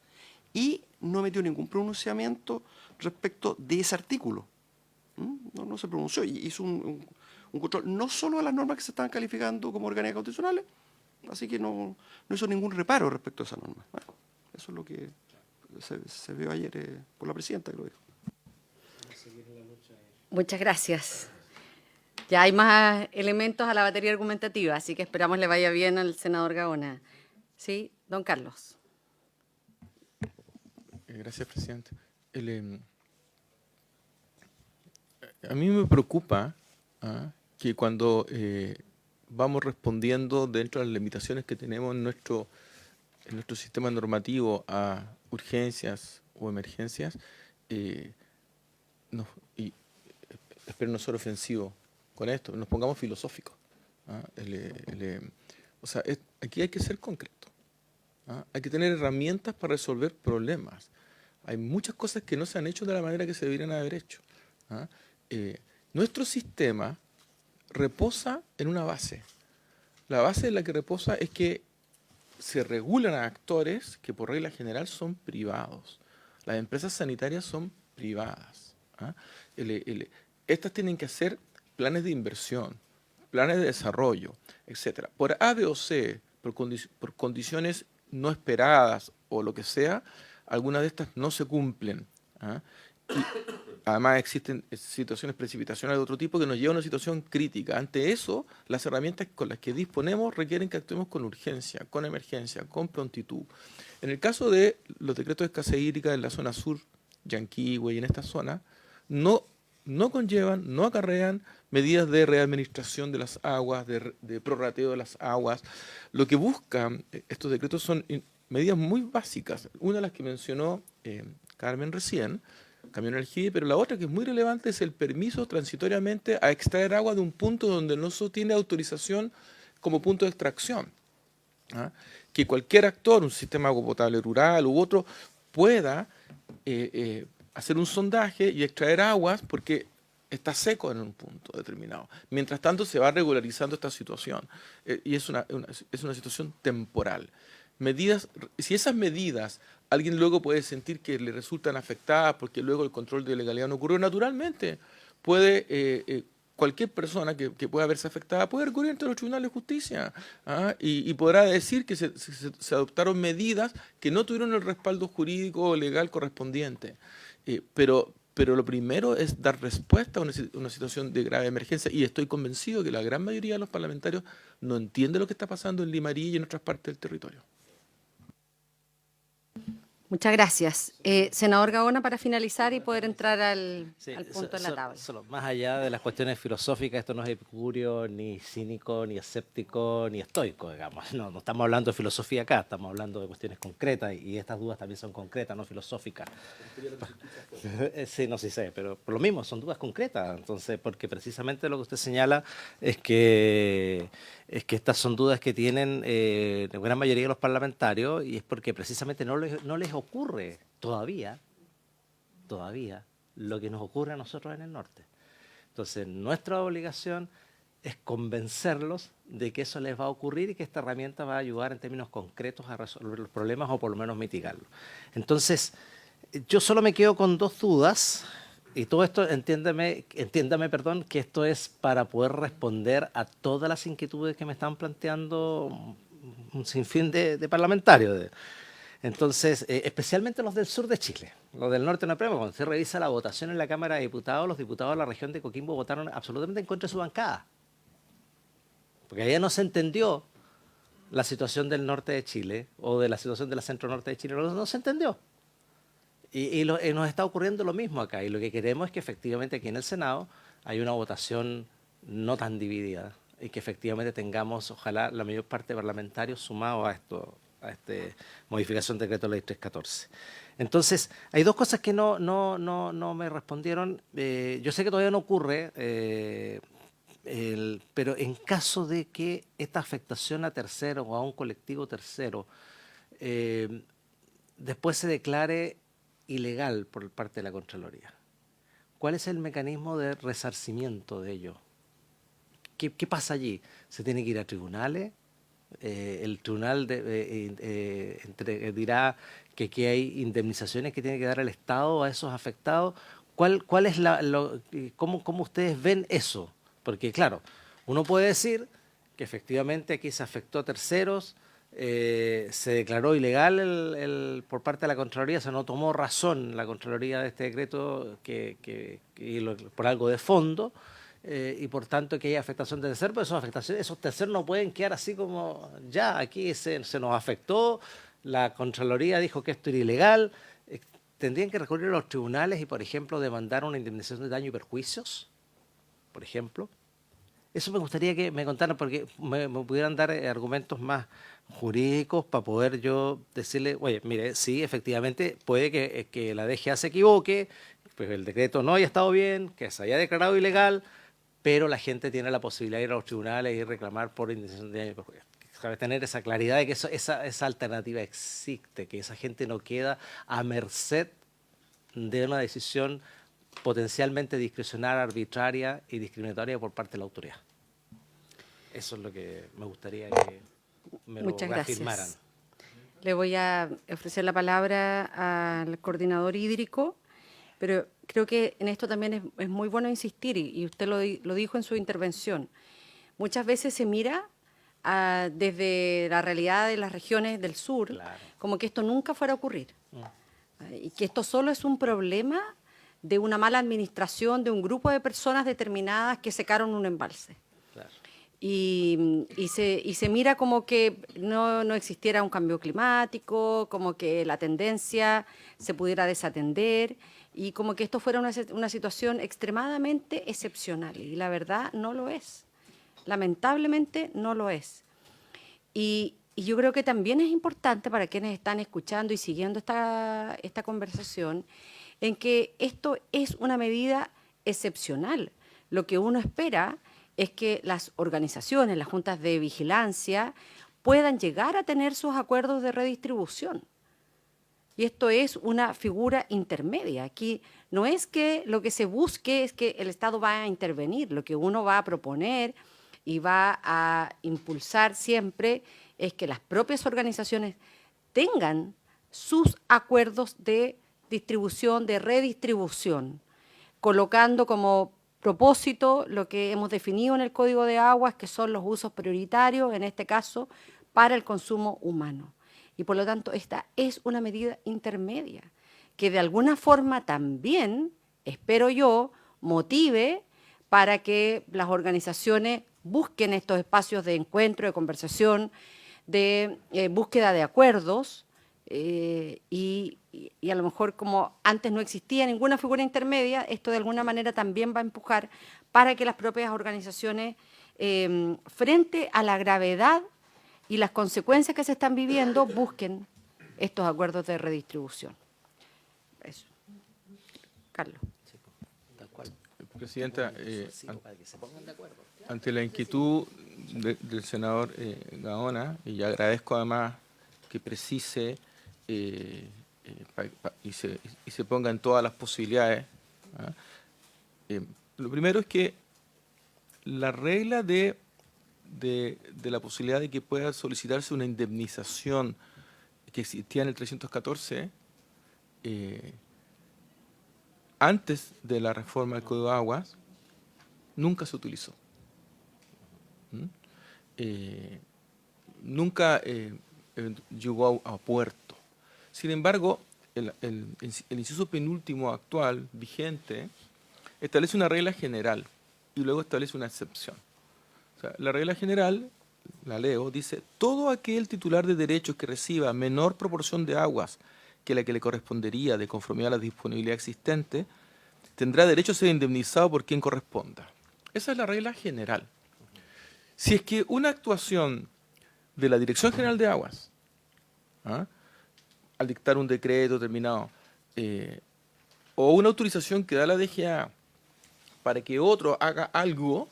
y no emitió ningún pronunciamiento respecto de ese artículo. No se pronunció, y hizo un control no solo a las normas que se estaban calificando como orgánicas constitucionales, así que no hizo ningún reparo respecto a esa norma. Bueno, eso es lo que se vio ayer por la presidenta que lo dijo. Muchas gracias. Ya hay más elementos a la batería argumentativa, así que esperamos le vaya bien al senador Gaona. Sí, don Carlos. Gracias, presidente. A mí me preocupa que cuando vamos respondiendo dentro de las limitaciones que tenemos en nuestro sistema normativo a urgencias o emergencias, y espero no ser ofensivo con esto, nos pongamos filosóficos. O sea, aquí hay que ser concreto. Hay que tener herramientas para resolver problemas. Hay muchas cosas que no se han hecho de la manera que se deberían haber hecho. Nuestro sistema reposa en una base. La base en la que reposa es que se regulan a actores que por regla general son privados. Las empresas sanitarias son privadas. Estas tienen que hacer planes de inversión, planes de desarrollo, etc. Por A, B o C, por condiciones no esperadas o lo que sea, algunas de estas no se cumplen. Y además existen situaciones precipitacionales de otro tipo que nos llevan a una situación crítica. Ante eso, las herramientas con las que disponemos requieren que actuemos con urgencia, con emergencia, con prontitud. En el caso de los decretos de escasez hídrica en la zona sur, Yanquihue y en esta zona, no conllevan, no acarrean medidas de readministración de las aguas, de prorrateo de las aguas. Lo que buscan estos decretos son medidas muy básicas. Una de las que mencionó Carmen recién, cambio de energía, pero la otra que es muy relevante es el permiso transitoriamente a extraer agua de un punto donde no se tiene autorización como punto de extracción. Que cualquier actor, un sistema de agua potable rural u otro, pueda hacer un sondaje y extraer aguas porque está seco en un punto determinado. Mientras tanto se va regularizando esta situación y es una situación temporal. Si esas medidas alguien luego puede sentir que le resultan afectadas porque luego el control de legalidad no ocurrió, naturalmente puede cualquier persona que pueda verse afectada puede recurrir ante los tribunales de justicia y podrá decir que se adoptaron medidas que no tuvieron el respaldo jurídico o legal correspondiente. Pero lo primero es dar respuesta a una situación de grave emergencia, y estoy convencido que la gran mayoría de los parlamentarios no entiende lo que está pasando en Limarí y en otras partes del territorio. Muchas gracias. Senador Gaona, para finalizar y poder entrar al punto en la tabla. Solo, más allá de las cuestiones filosóficas, esto no es epicurio, ni cínico, ni escéptico, ni estoico, digamos. No estamos hablando de filosofía acá, estamos hablando de cuestiones concretas, y estas dudas también son concretas, no filosóficas. Sí, no sé, pero por lo mismo, son dudas concretas. Entonces, porque precisamente lo que usted señala es que estas son dudas que tienen la gran mayoría de los parlamentarios, y es porque precisamente no les ocurre todavía lo que nos ocurre a nosotros en el norte. Entonces, nuestra obligación es convencerlos de que eso les va a ocurrir y que esta herramienta va a ayudar en términos concretos a resolver los problemas o por lo menos mitigarlos. Entonces, yo solo me quedo con dos dudas. Y todo esto, entiéndame, que esto es para poder responder a todas las inquietudes que me están planteando un sinfín de parlamentarios. Entonces, especialmente los del sur de Chile, los del norte no hay problema. Cuando se revisa la votación en la Cámara de Diputados, los diputados de la región de Coquimbo votaron absolutamente en contra de su bancada. Porque allá no se entendió la situación del norte de Chile o de la situación de la centro norte de Chile, no se entendió. Y nos está ocurriendo lo mismo acá, y lo que queremos es que efectivamente aquí en el Senado hay una votación no tan dividida y que efectivamente tengamos, ojalá, la mayor parte de parlamentarios sumados a esta modificación del decreto ley 314. Entonces, hay dos cosas que no me respondieron. Yo sé que todavía no ocurre Pero en caso de que esta afectación a terceros o a un colectivo tercero después se declare ilegal por parte de la Contraloría, ¿cuál es el mecanismo de resarcimiento de ello? ¿Qué pasa allí? ¿Se tiene que ir a tribunales? El tribunal dirá que aquí hay indemnizaciones que tiene que dar el Estado a esos afectados. ¿Cuál es cómo ustedes ven eso? Porque claro, uno puede decir que efectivamente aquí se afectó a terceros, se declaró ilegal por parte de la Contraloría, o sea, no tomó razón la Contraloría de este decreto por algo de fondo, y por tanto que hay afectación de terceros, pero esos terceros no pueden quedar así como ya, aquí se nos afectó, la Contraloría dijo que esto era ilegal, tendrían que recurrir a los tribunales y, por ejemplo, demandar una indemnización de daño y perjuicios, por ejemplo. Eso me gustaría que me contaran, porque me pudieran dar argumentos más jurídicos para poder yo decirle, oye, mire, sí, efectivamente, puede que la DGA se equivoque, pues el decreto no haya estado bien, que se haya declarado ilegal, pero la gente tiene la posibilidad de ir a los tribunales y reclamar por indemnización de daño y perjuicio. Sabe tener esa claridad de que esa alternativa existe, que esa gente no queda a merced de una decisión potencialmente discrecional, arbitraria y discriminatoria por parte de la autoridad. Eso es lo que me gustaría que me lo Muchas reafirmaran. gracias. Le voy a ofrecer la palabra al coordinador hídrico, pero creo que en esto también es muy bueno insistir, y usted lo dijo en su intervención. Muchas veces se mira desde la realidad de las regiones del sur, Claro. como que esto nunca fuera a ocurrir. Y que esto solo es un problema de una mala administración de un grupo de personas determinadas que secaron un embalse. Claro. Y se mira como que no existiera un cambio climático, como que la tendencia se pudiera desatender y como que esto fuera una situación extremadamente excepcional. Y la verdad no lo es. Lamentablemente no lo es. Y yo creo que también es importante para quienes están escuchando y siguiendo esta conversación, en que esto es una medida excepcional. Lo que uno espera es que las organizaciones, las juntas de vigilancia, puedan llegar a tener sus acuerdos de redistribución. Y esto es una figura intermedia. Aquí no es que lo que se busque es que el Estado vaya a intervenir. Lo que uno va a proponer y va a impulsar siempre es que las propias organizaciones tengan sus acuerdos de distribución, de redistribución, colocando como propósito lo que hemos definido en el Código de Aguas, que son los usos prioritarios, en este caso, para el consumo humano. Y por lo tanto, esta es una medida intermedia, que de alguna forma también, espero yo, motive para que las organizaciones busquen estos espacios de encuentro, de conversación, de búsqueda de acuerdos, y a lo mejor como antes no existía ninguna figura intermedia, esto de alguna manera también va a empujar para que las propias organizaciones, frente a la gravedad y las consecuencias que se están viviendo, busquen estos acuerdos de redistribución. Eso. Carlos. Tal cual. Presidenta, Para que se pongan de acuerdo. ante la inquietud del senador Gaona, y agradezco además que precise y se ponga en todas las posibilidades. Lo primero es que la regla de la posibilidad de que pueda solicitarse una indemnización que existía en el 314, antes de la reforma del Código de Aguas, nunca se utilizó. Nunca llegó a puerto. Sin embargo, el inciso penúltimo actual, vigente, establece una regla general y luego establece una excepción. O sea, la regla general, la leo, dice: todo aquel titular de derechos que reciba menor proporción de aguas que la que le correspondería de conformidad a la disponibilidad existente, tendrá derecho a ser indemnizado por quien corresponda. Esa es la regla general. Si es que una actuación de la Dirección General de Aguas, al dictar un decreto determinado, o una autorización que da la DGA para que otro haga algo,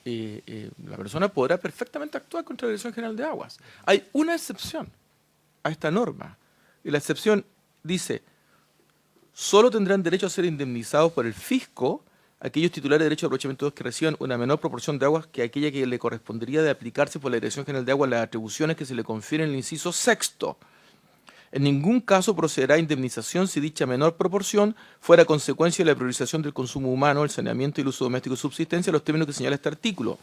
la persona podrá perfectamente actuar contra la Dirección General de Aguas. Hay una excepción a esta norma, y la excepción dice: solo tendrán derecho a ser indemnizados por el fisco aquellos titulares de derecho de aprovechamiento que reciban una menor proporción de aguas que aquella que le correspondería de aplicarse por la Dirección General de Aguas las atribuciones que se le confieren en el inciso sexto. En ningún caso procederá indemnización si dicha menor proporción fuera consecuencia de la priorización del consumo humano, el saneamiento y el uso doméstico de subsistencia, los términos que señala este artículo.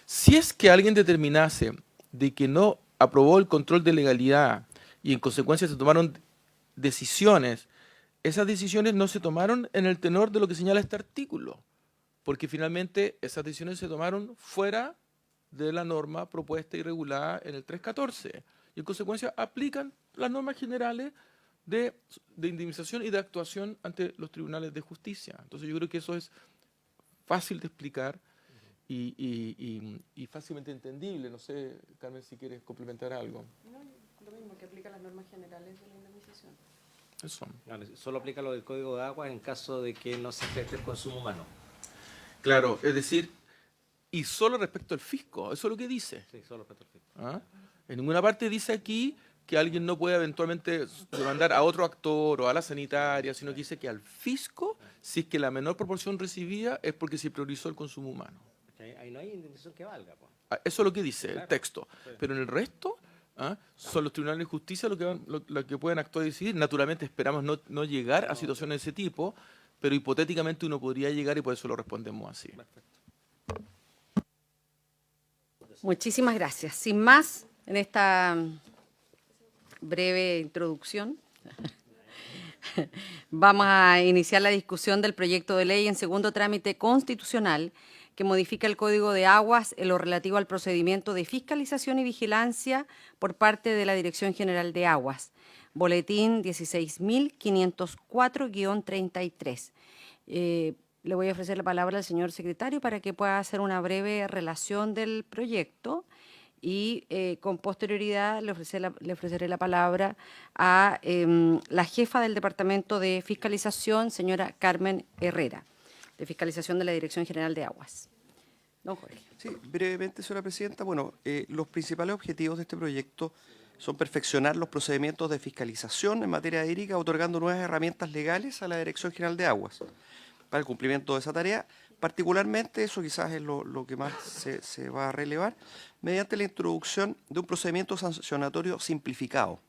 Si es que alguien determinase de que no aprobó el control de legalidad y en consecuencia se tomaron decisiones, esas decisiones no se tomaron en el tenor de lo que señala este artículo, porque finalmente esas decisiones se tomaron fuera de la norma propuesta y regulada en el 314, y en consecuencia aplican las normas generales de indemnización y de actuación ante los tribunales de justicia. Entonces yo creo que eso es fácil de explicar y fácilmente entendible. No sé, Carmen, si quieres complementar algo. No, lo mismo, que aplica las normas generales de la indemnización. Eso. Solo aplica lo del Código de Aguas en caso de que no se afecte el consumo humano. Claro, es decir, y solo respecto al fisco, eso es lo que dice. Sí, solo respecto al fisco. ¿Ah? En ninguna parte dice aquí que alguien no pueda eventualmente demandar a otro actor o a la sanitaria, sino que dice que al fisco, si es que la menor proporción recibida es porque se priorizó el consumo humano. Ahí no hay indemnización que valga, pues. Eso es lo que dice el Claro. texto. Sí. Pero en el resto, son los tribunales de justicia los que pueden actuar y decidir. Naturalmente esperamos no llegar a situaciones de ese tipo, pero hipotéticamente uno podría llegar y por eso lo respondemos así. Muchísimas gracias. Sin más, en esta breve introducción, vamos a iniciar la discusión del proyecto de ley en segundo trámite constitucional que modifica el Código de Aguas en lo relativo al procedimiento de fiscalización y vigilancia por parte de la Dirección General de Aguas, boletín 16.504-33. Le voy a ofrecer la palabra al señor secretario para que pueda hacer una breve relación del proyecto y con posterioridad le ofreceré la palabra a la jefa del Departamento de Fiscalización, señora Carmen Herrera, de Fiscalización de la Dirección General de Aguas. Don Jorge. Sí, brevemente, señora presidenta. Bueno, los principales objetivos de este proyecto son perfeccionar los procedimientos de fiscalización en materia hídrica, otorgando nuevas herramientas legales a la Dirección General de Aguas para el cumplimiento de esa tarea. Particularmente, eso quizás es lo que más se va a relevar, mediante la introducción de un procedimiento sancionatorio simplificado.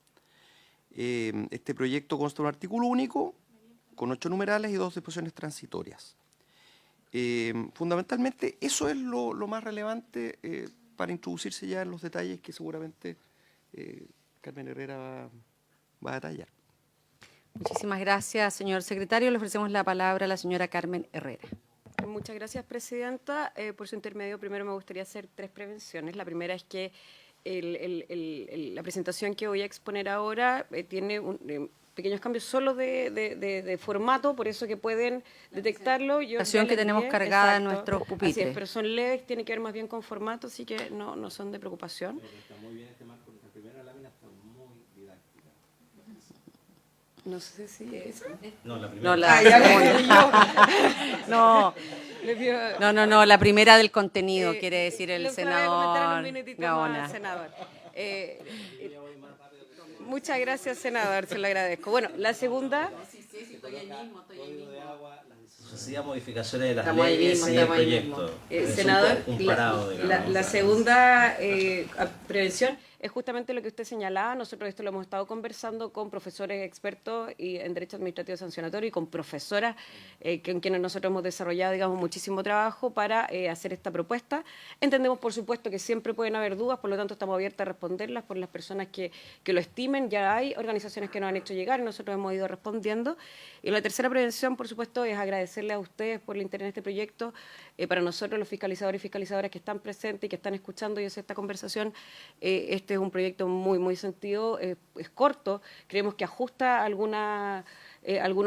Este proyecto consta de un artículo único, con 8 numerales y 2 disposiciones transitorias. Fundamentalmente, eso es lo más relevante para introducirse ya en los detalles que seguramente Carmen Herrera va a detallar. Muchísimas gracias, señor secretario. Le ofrecemos la palabra a la señora Carmen Herrera. Muchas gracias, presidenta. Por su intermedio, primero me gustaría hacer 3 prevenciones. La primera es que la presentación que voy a exponer ahora tiene pequeños cambios solo de formato, por eso que pueden detectarlo. Yo Presentación ya que les tenemos envié, cargada en exacto. nuestros Así pupitres. es, pero son leves, tiene que ver más bien con formato, así que no son de preocupación. Está muy bien este marco, la primera lámina está muy didáctica. No sé si es esa. No, la primera. No, la segunda. Le pido- No, la primera del contenido, quiere decir el lo voy a comentar en un senador minutito más, Gaona. senador. Muchas gracias, senador, se lo agradezco. Bueno, la segunda, Código de Agua, las sucesivas modificaciones de las Estamos ahí leyes mismo, y el estamos ahí proyecto. Es senador, un parado, digamos. la segunda prevención es justamente lo que usted señalaba. Nosotros esto lo hemos estado conversando con profesores expertos y en Derecho Administrativo Sancionatorio y con profesoras con quienes nosotros hemos desarrollado, digamos, muchísimo trabajo para hacer esta propuesta. Entendemos, por supuesto, que siempre pueden haber dudas, por lo tanto estamos abiertas a responderlas por las personas que lo estimen. Ya hay organizaciones que nos han hecho llegar y nosotros hemos ido respondiendo. Y la tercera prevención, por supuesto, es agradecerle a ustedes por el interés en este proyecto. Para nosotros, los fiscalizadores y fiscalizadoras que están presentes y que están escuchando y hacer esta conversación, este es un proyecto muy sentido, es corto, creemos que ajusta algunos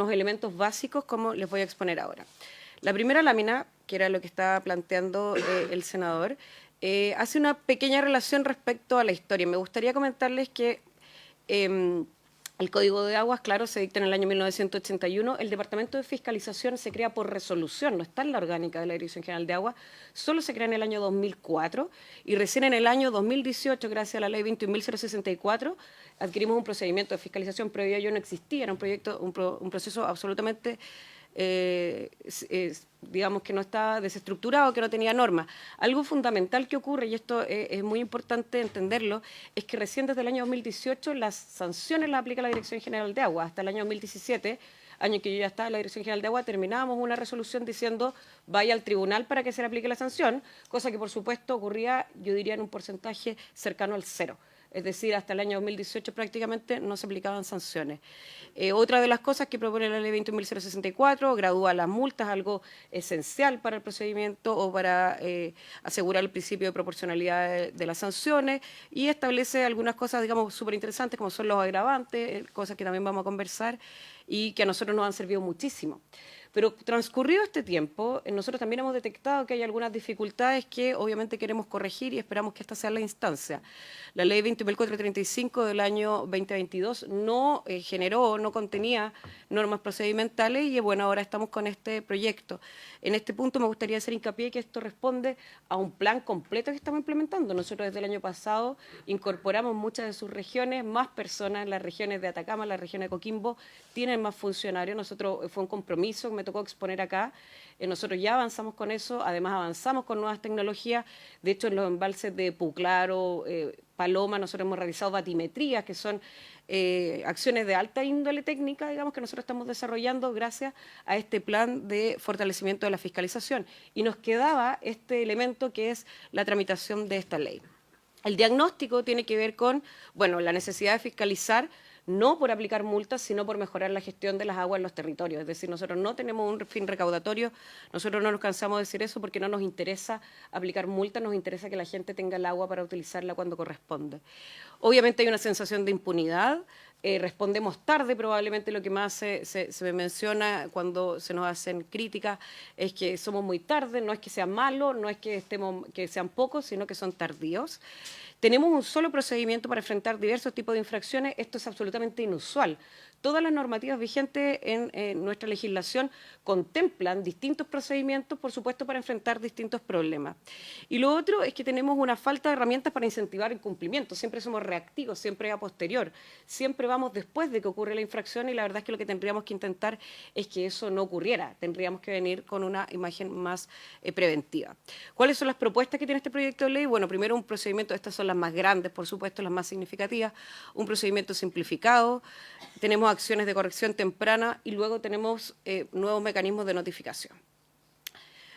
elementos básicos, como les voy a exponer ahora. La primera lámina, que era lo que estaba planteando el senador, hace una pequeña relación respecto a la historia. Me gustaría comentarles que El Código de Aguas, claro, se dicta en el año 1981. El Departamento de Fiscalización se crea por resolución, no está en la orgánica de la Dirección General de Aguas, solo se crea en el año 2004 y recién en el año 2018, gracias a la ley 21.064, adquirimos un procedimiento de fiscalización previo a ello no existía, era un proceso absolutamente digamos que no estaba desestructurado, que no tenía normas. Algo fundamental que ocurre, y esto es muy importante entenderlo, es que recién desde el año 2018 las sanciones las aplica la Dirección General de Agua. Hasta el año 2017, año que yo ya estaba en la Dirección General de Agua, terminábamos una resolución diciendo vaya al tribunal para que se le aplique la sanción, cosa que por supuesto ocurría, yo diría, en un porcentaje cercano al 0. Es decir, hasta el año 2018 prácticamente no se aplicaban sanciones. Otra de las cosas que propone la ley 21.064 gradúa las multas, algo esencial para el procedimiento o para asegurar el principio de proporcionalidad de las sanciones, y establece algunas cosas, digamos, súper interesantes, como son los agravantes, cosas que también vamos a conversar y que a nosotros nos han servido muchísimo. Pero transcurrido este tiempo, nosotros también hemos detectado que hay algunas dificultades que obviamente queremos corregir y esperamos que esta sea la instancia. La ley 20.435 del año 2022 no generó, no contenía normas procedimentales y bueno, ahora estamos con este proyecto. En este punto me gustaría hacer hincapié que esto responde a un plan completo que estamos implementando. Nosotros desde el año pasado incorporamos muchas de sus regiones, más personas, las regiones de Atacama, la región de Coquimbo, tienen más funcionarios. Nosotros fue un compromiso que me tocó exponer acá. Nosotros ya avanzamos con eso, además avanzamos con nuevas tecnologías. De hecho, en los embalses de Puclaro, Paloma, nosotros hemos realizado batimetrías, que son acciones de alta índole técnica, digamos, que nosotros estamos desarrollando gracias a este plan de fortalecimiento de la fiscalización. Y nos quedaba este elemento que es la tramitación de esta ley. El diagnóstico tiene que ver con, bueno, la necesidad de fiscalizar, no por aplicar multas, sino por mejorar la gestión de las aguas en los territorios. Es decir, nosotros no tenemos un fin recaudatorio, nosotros no nos cansamos de decir eso porque no nos interesa aplicar multas, nos interesa que la gente tenga el agua para utilizarla cuando corresponde. Obviamente hay una sensación de impunidad, respondemos tarde, probablemente lo que más se menciona cuando se nos hacen críticas es que somos muy tarde, no es que sea malo, no es que sean pocos, sino que son tardíos. Tenemos un solo procedimiento para enfrentar diversos tipos de infracciones. Esto es absolutamente inusual. Todas las normativas vigentes en nuestra legislación contemplan distintos procedimientos, por supuesto, para enfrentar distintos problemas. Y lo otro es que tenemos una falta de herramientas para incentivar el cumplimiento. Siempre somos reactivos, siempre a posterior, siempre vamos después de que ocurre la infracción y la verdad es que lo que tendríamos que intentar es que eso no ocurriera. Tendríamos que venir con una imagen más preventiva. ¿Cuáles son las propuestas que tiene este proyecto de ley? Bueno, primero un procedimiento, estas son las más grandes, por supuesto, las más significativas, un procedimiento simplificado, tenemos acciones de corrección temprana y luego tenemos nuevos mecanismos de notificación.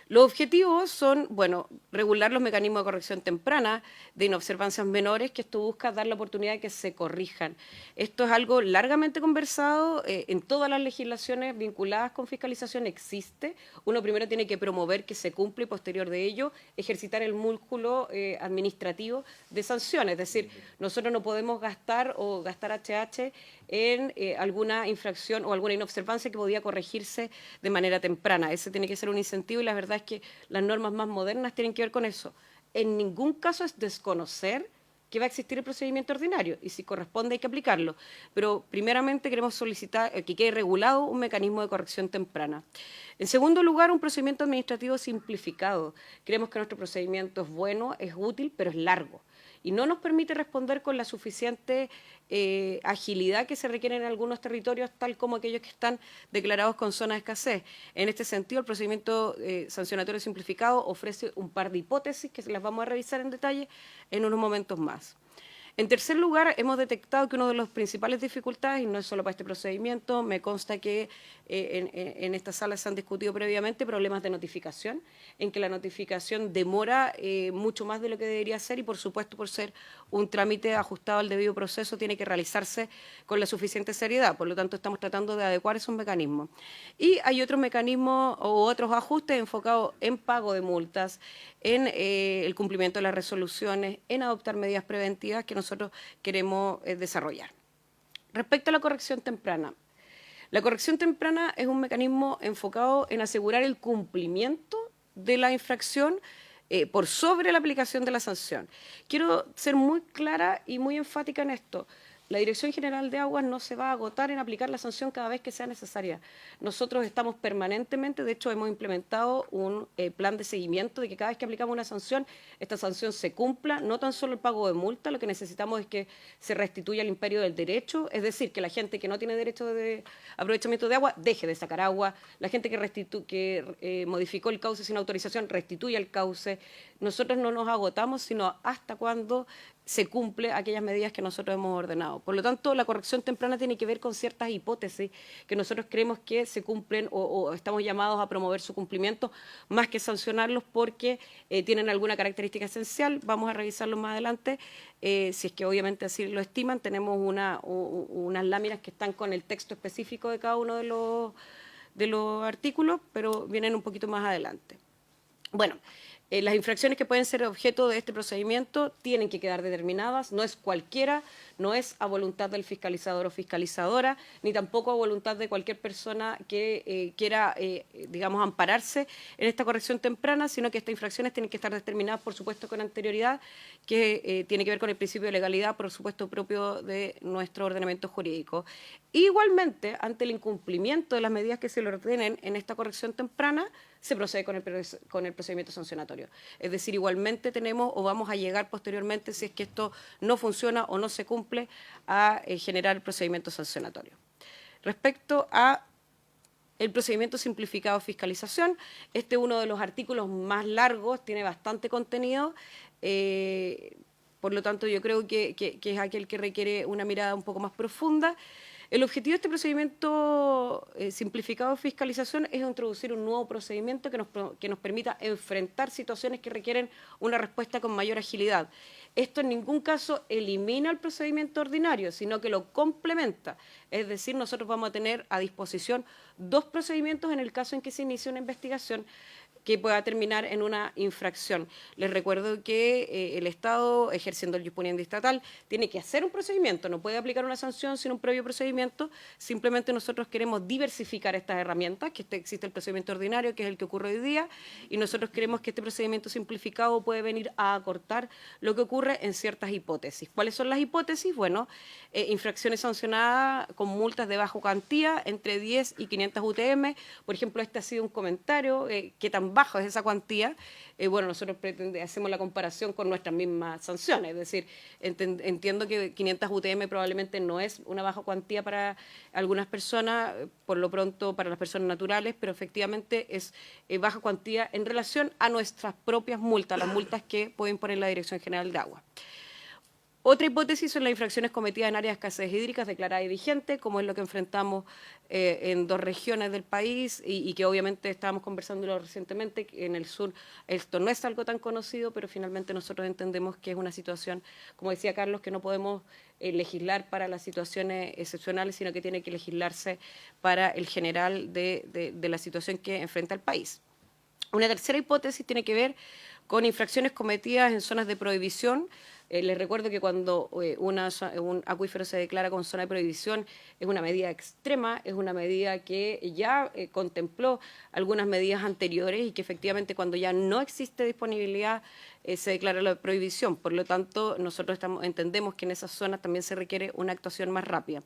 Los objetivos son, bueno, regular los mecanismos de corrección temprana de inobservancias menores, que esto busca dar la oportunidad de que se corrijan. Esto es algo largamente conversado, en todas las legislaciones vinculadas con fiscalización existe. Uno primero tiene que promover que se cumpla y posterior de ello ejercitar el músculo administrativo de sanciones. Es decir, nosotros no podemos gastar HH en alguna infracción o alguna inobservancia que podía corregirse de manera temprana. Ese tiene que ser un incentivo y la verdad es que las normas más modernas tienen que ver con eso. En ningún caso es desconocer que va a existir el procedimiento ordinario y si corresponde hay que aplicarlo. Pero primeramente queremos solicitar que quede regulado un mecanismo de corrección temprana. En segundo lugar, un procedimiento administrativo simplificado. Creemos que nuestro procedimiento es bueno, es útil, pero es largo y no nos permite responder con la suficiente agilidad que se requiere en algunos territorios, tal como aquellos que están declarados con zonas de escasez. En este sentido, el procedimiento sancionatorio simplificado ofrece un par de hipótesis que las vamos a revisar en detalle en unos momentos más. En tercer lugar, hemos detectado que una de las principales dificultades, y no es solo para este procedimiento, me consta que en esta sala se han discutido previamente problemas de notificación, en que la notificación demora mucho más de lo que debería ser y, por supuesto, por ser un trámite ajustado al debido proceso, tiene que realizarse con la suficiente seriedad. Por lo tanto, estamos tratando de adecuar esos mecanismos. Y hay otros mecanismos o otros ajustes enfocados en pago de multas, en el cumplimiento de las resoluciones, en adoptar medidas preventivas que nosotros queremos desarrollar. Respecto a la corrección temprana, la corrección temprana es un mecanismo enfocado en asegurar el cumplimiento de la infracción por sobre la aplicación de la sanción. Quiero ser muy clara y muy enfática en esto. la Dirección General de Aguas no se va a agotar en aplicar la sanción cada vez que sea necesaria. Nosotros estamos permanentemente, de hecho hemos implementado un plan de seguimiento de que cada vez que aplicamos una sanción, esta sanción se cumpla, no tan solo el pago de multa, lo que necesitamos es que se restituya el imperio del derecho, es decir, que la gente que no tiene derecho de aprovechamiento de agua deje de sacar agua, la gente que modificó el cauce sin autorización restituya el cauce. Nosotros no nos agotamos, sino hasta cuando se cumple aquellas medidas que nosotros hemos ordenado. Por lo tanto, la corrección temprana tiene que ver con ciertas hipótesis que nosotros creemos que se cumplen o estamos llamados a promover su cumplimiento, más que sancionarlos porque tienen alguna característica esencial. Vamos a revisarlo más adelante. Si es que obviamente así lo estiman, tenemos unas láminas que están con el texto específico de cada uno de los artículos, pero vienen un poquito más adelante. Bueno, las infracciones que pueden ser objeto de este procedimiento tienen que quedar determinadas, no es cualquiera, no es a voluntad del fiscalizador o fiscalizadora, ni tampoco a voluntad de cualquier persona que quiera, digamos, ampararse en esta corrección temprana, sino que estas infracciones tienen que estar determinadas, por supuesto, con anterioridad, que tiene que ver con el principio de legalidad, por supuesto, propio de nuestro ordenamiento jurídico. Igualmente, ante el incumplimiento de las medidas que se le ordenen en esta corrección temprana, se procede con el procedimiento sancionatorio. Es decir, igualmente tenemos o vamos a llegar posteriormente, si es que esto no funciona o no se cumple, a generar el procedimiento sancionatorio. Respecto a el procedimiento simplificado de fiscalización, este es uno de los artículos más largos, tiene bastante contenido, por lo tanto yo creo que es aquel que requiere una mirada un poco más profunda. El objetivo de este procedimiento simplificado de fiscalización es introducir un nuevo procedimiento que nos permita enfrentar situaciones que requieren una respuesta con mayor agilidad. Esto en ningún caso elimina el procedimiento ordinario, sino que lo complementa. Es decir, nosotros vamos a tener a disposición 2 procedimientos en el caso en que se inicie una investigación que pueda terminar en una infracción. Les recuerdo que el Estado, ejerciendo el jurisprudencia estatal, tiene que hacer un procedimiento, no puede aplicar una sanción sin un previo procedimiento. Simplemente nosotros queremos diversificar estas herramientas, que existe el procedimiento ordinario, que es el que ocurre hoy día, y nosotros creemos que este procedimiento simplificado puede venir a acortar lo que ocurre en ciertas hipótesis. ¿Cuáles son las hipótesis? Bueno, infracciones sancionadas con multas de bajo cuantía, entre 10 y 500 UTM. Por ejemplo, este ha sido un comentario, que tan bajo es esa cuantía. Bueno, nosotros hacemos la comparación con nuestras mismas sanciones, es decir, entiendo que 500 UTM probablemente no es una baja cuantía para algunas personas, por lo pronto para las personas naturales, pero efectivamente es baja cuantía en relación a nuestras propias multas, las multas que puede imponer la Dirección General de Agua. Otra hipótesis son las infracciones cometidas en áreas de escasez hídricas declaradas y vigentes, como es lo que enfrentamos en 2 regiones del país y que obviamente estábamos conversándolo recientemente. En el sur esto no es algo tan conocido, pero finalmente nosotros entendemos que es una situación, como decía Carlos, que no podemos legislar para las situaciones excepcionales, sino que tiene que legislarse para el general de la situación que enfrenta el país. Una tercera hipótesis tiene que ver con infracciones cometidas en zonas de prohibición. Les recuerdo que cuando un acuífero se declara con zona de prohibición es una medida extrema, es una medida que ya contempló algunas medidas anteriores y que efectivamente cuando ya no existe disponibilidad se declara la prohibición. Por lo tanto, nosotros entendemos que en esas zonas también se requiere una actuación más rápida.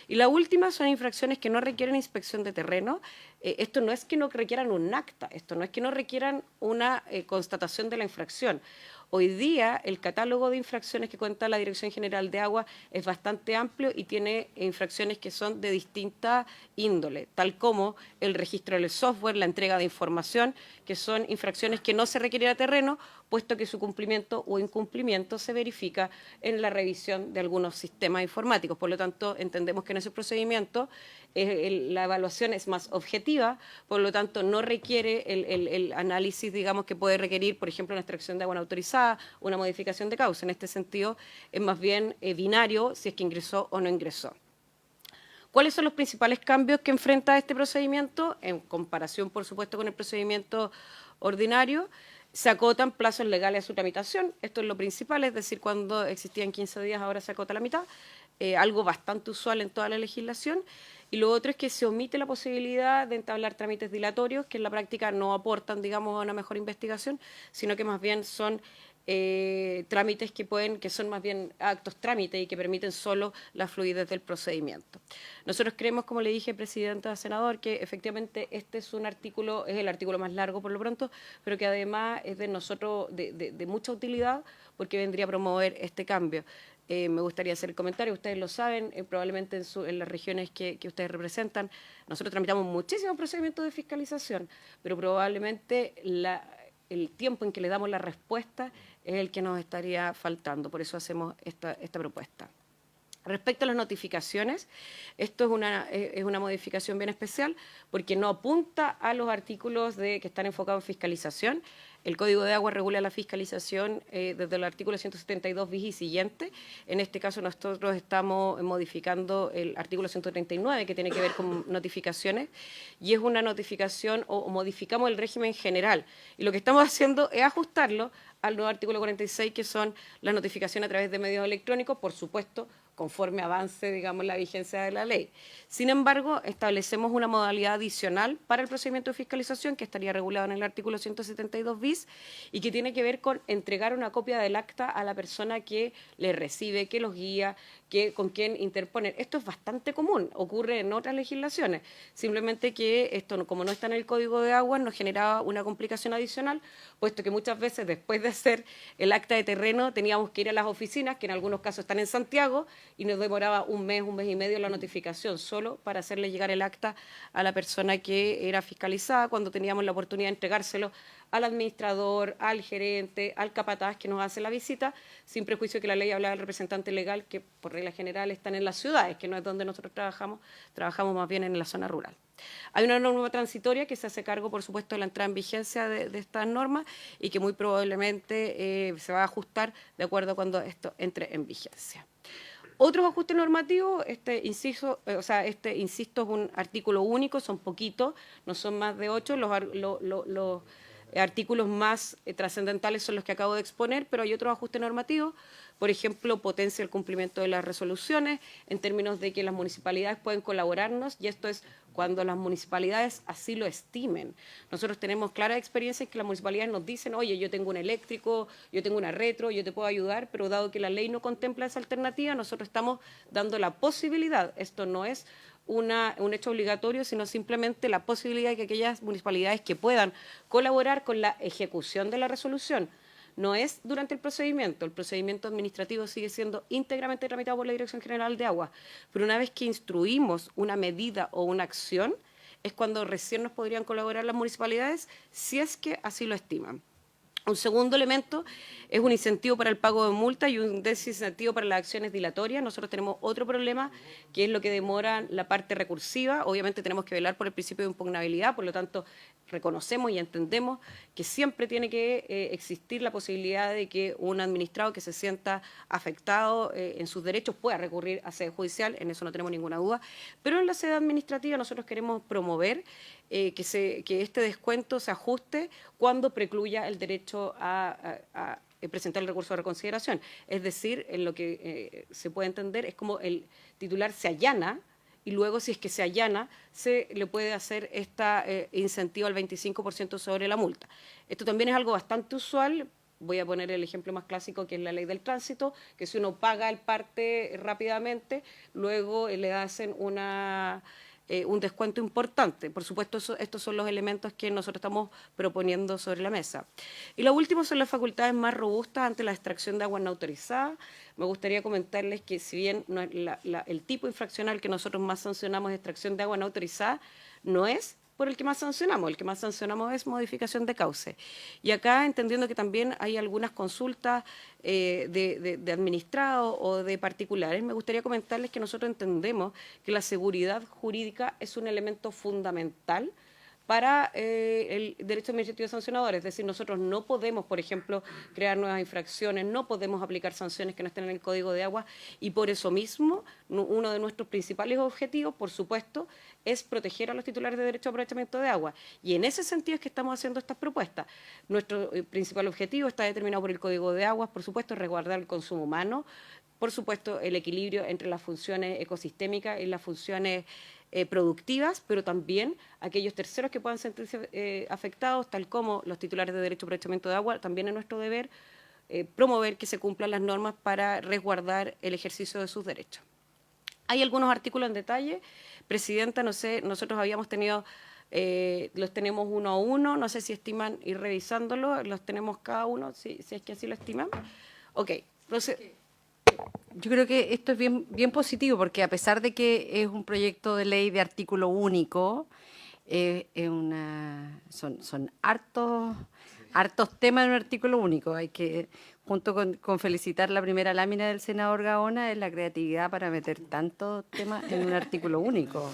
Y la última son infracciones que no requieren inspección de terreno. Esto no es que no requieran un acta, esto no es que no requieran una constatación de la infracción. Hoy día el catálogo de infracciones que cuenta la Dirección General de Agua es bastante amplio y tiene infracciones que son de distinta índole, tal como el registro del software, la entrega de información, que son infracciones que no se requiere a terreno, puesto que su cumplimiento o incumplimiento se verifica en la revisión de algunos sistemas informáticos. Por lo tanto, entendemos que en ese procedimiento la evaluación es más objetiva, por lo tanto no requiere el análisis, digamos, que puede requerir, por ejemplo, una extracción de agua no autorizada, una modificación de causa. En este sentido, es más bien binario si es que ingresó o no ingresó. ¿Cuáles son los principales cambios que enfrenta este procedimiento? En comparación, por supuesto, con el procedimiento ordinario, se acotan plazos legales a su tramitación. Esto es lo principal, es decir, cuando existían 15 días, ahora se acota la mitad, algo bastante usual en toda la legislación. Y lo otro es que se omite la posibilidad de entablar trámites dilatorios, que en la práctica no aportan, digamos, a una mejor investigación, sino que más bien son trámites que son más bien actos trámite y que permiten solo la fluidez del procedimiento. Nosotros creemos, como le dije, Presidenta, senador, que efectivamente este es es el artículo más largo por lo pronto, pero que además es de nosotros de mucha utilidad porque vendría a promover este cambio. Me gustaría hacer el comentario, ustedes lo saben, probablemente en las regiones que ustedes representan, nosotros tramitamos muchísimos procedimientos de fiscalización, pero probablemente el tiempo en que le damos la respuesta es el que nos estaría faltando, por eso hacemos esta propuesta. Respecto a las notificaciones, esto es una modificación bien especial porque no apunta a los artículos que están enfocados en fiscalización. El Código de Agua regula la fiscalización desde el artículo 172 bis y siguiente. En este caso nosotros estamos modificando el artículo 139 que tiene que ver con notificaciones y es una notificación o modificamos el régimen general. Y lo que estamos haciendo es ajustarlo al nuevo artículo 46 que son las notificaciones a través de medios electrónicos, por supuesto, conforme avance, digamos, la vigencia de la ley. Sin embargo, establecemos una modalidad adicional para el procedimiento de fiscalización que estaría regulado en el artículo 172 bis y que tiene que ver con entregar una copia del acta a la persona que le recibe, que los guía, con quien interponer. Esto es bastante común, ocurre en otras legislaciones. Simplemente que esto, como no está en el Código de Aguas, nos generaba una complicación adicional, puesto que muchas veces después de hacer el acta de terreno teníamos que ir a las oficinas, que en algunos casos están en Santiago, y nos demoraba un mes y medio la notificación, solo para hacerle llegar el acta a la persona que era fiscalizada, cuando teníamos la oportunidad de entregárselo al administrador, al gerente, al capataz que nos hace la visita, sin prejuicio que la ley habla del representante legal, que por regla general están en las ciudades, que no es donde nosotros trabajamos más bien en la zona rural. Hay una norma transitoria que se hace cargo, por supuesto, de la entrada en vigencia de estas normas y que muy probablemente se va a ajustar de acuerdo a cuando esto entre en vigencia. Otros ajustes normativos, insisto, es un artículo único, son poquitos, no son más de 8, los artículos más trascendentales son los que acabo de exponer, pero hay otros ajustes normativos, por ejemplo, potencia el cumplimiento de las resoluciones, en términos de que las municipalidades pueden colaborarnos, y esto es cuando las municipalidades así lo estimen. Nosotros tenemos clara experiencia en que las municipalidades nos dicen, oye, yo tengo un eléctrico, yo tengo una retro, yo te puedo ayudar, pero dado que la ley no contempla esa alternativa, nosotros estamos dando la posibilidad, esto no es un hecho obligatorio, sino simplemente la posibilidad de que aquellas municipalidades que puedan colaborar con la ejecución de la resolución, no es durante el procedimiento administrativo sigue siendo íntegramente tramitado por la Dirección General de Aguas, pero una vez que instruimos una medida o una acción, es cuando recién nos podrían colaborar las municipalidades, si es que así lo estiman. Un segundo elemento es un incentivo para el pago de multa y un desincentivo para las acciones dilatorias. Nosotros tenemos otro problema, que es lo que demora la parte recursiva. Obviamente tenemos que velar por el principio de impugnabilidad, por lo tanto reconocemos y entendemos que siempre tiene que existir la posibilidad de que un administrado que se sienta afectado en sus derechos pueda recurrir a sede judicial, en eso no tenemos ninguna duda, pero en la sede administrativa nosotros queremos promover que este descuento se ajuste cuando precluya el derecho a presentar el recurso de reconsideración. Es decir, en lo que se puede entender es como el titular se allana y luego, si es que se allana, se le puede hacer este incentivo al 25% sobre la multa. Esto también es algo bastante usual. Voy a poner el ejemplo más clásico, que es la ley del tránsito, que si uno paga el parte rápidamente, luego le hacen un descuento importante. Por supuesto, estos son los elementos que nosotros estamos proponiendo sobre la mesa. Y lo último son las facultades más robustas ante la extracción de agua no autorizada. Me gustaría comentarles que si bien el tipo infraccional que nosotros más sancionamos es extracción de agua no autorizada, no es por el que más sancionamos. El que más sancionamos es modificación de cauce. Y acá, entendiendo que también hay algunas consultas de administrados o de particulares, me gustaría comentarles que nosotros entendemos que la seguridad jurídica es un elemento fundamental para el derecho administrativo sancionador. Es decir, nosotros no podemos, por ejemplo, crear nuevas infracciones, no podemos aplicar sanciones que no estén en el Código de Agua, y por eso mismo uno de nuestros principales objetivos, por supuesto, es proteger a los titulares de derecho a aprovechamiento de agua. Y en ese sentido es que estamos haciendo estas propuestas. Nuestro principal objetivo está determinado por el Código de Aguas, por supuesto, resguardar el consumo humano, por supuesto, el equilibrio entre las funciones ecosistémicas y las funciones productivas, pero también aquellos terceros que puedan sentirse afectados, tal como los titulares de derecho a aprovechamiento de agua. También es nuestro deber promover que se cumplan las normas para resguardar el ejercicio de sus derechos. Hay algunos artículos en detalle. Presidenta, no sé, nosotros habíamos tenido, los tenemos uno a uno, no sé si estiman ir revisándolo, los tenemos cada uno, si es que así lo estiman. Ok, entonces... Yo creo que esto es bien positivo porque a pesar de que es un proyecto de ley de artículo único, son hartos temas en un artículo único. Hay que, junto con felicitar la primera lámina del senador Gaona, es la creatividad para meter tantos temas en un artículo único.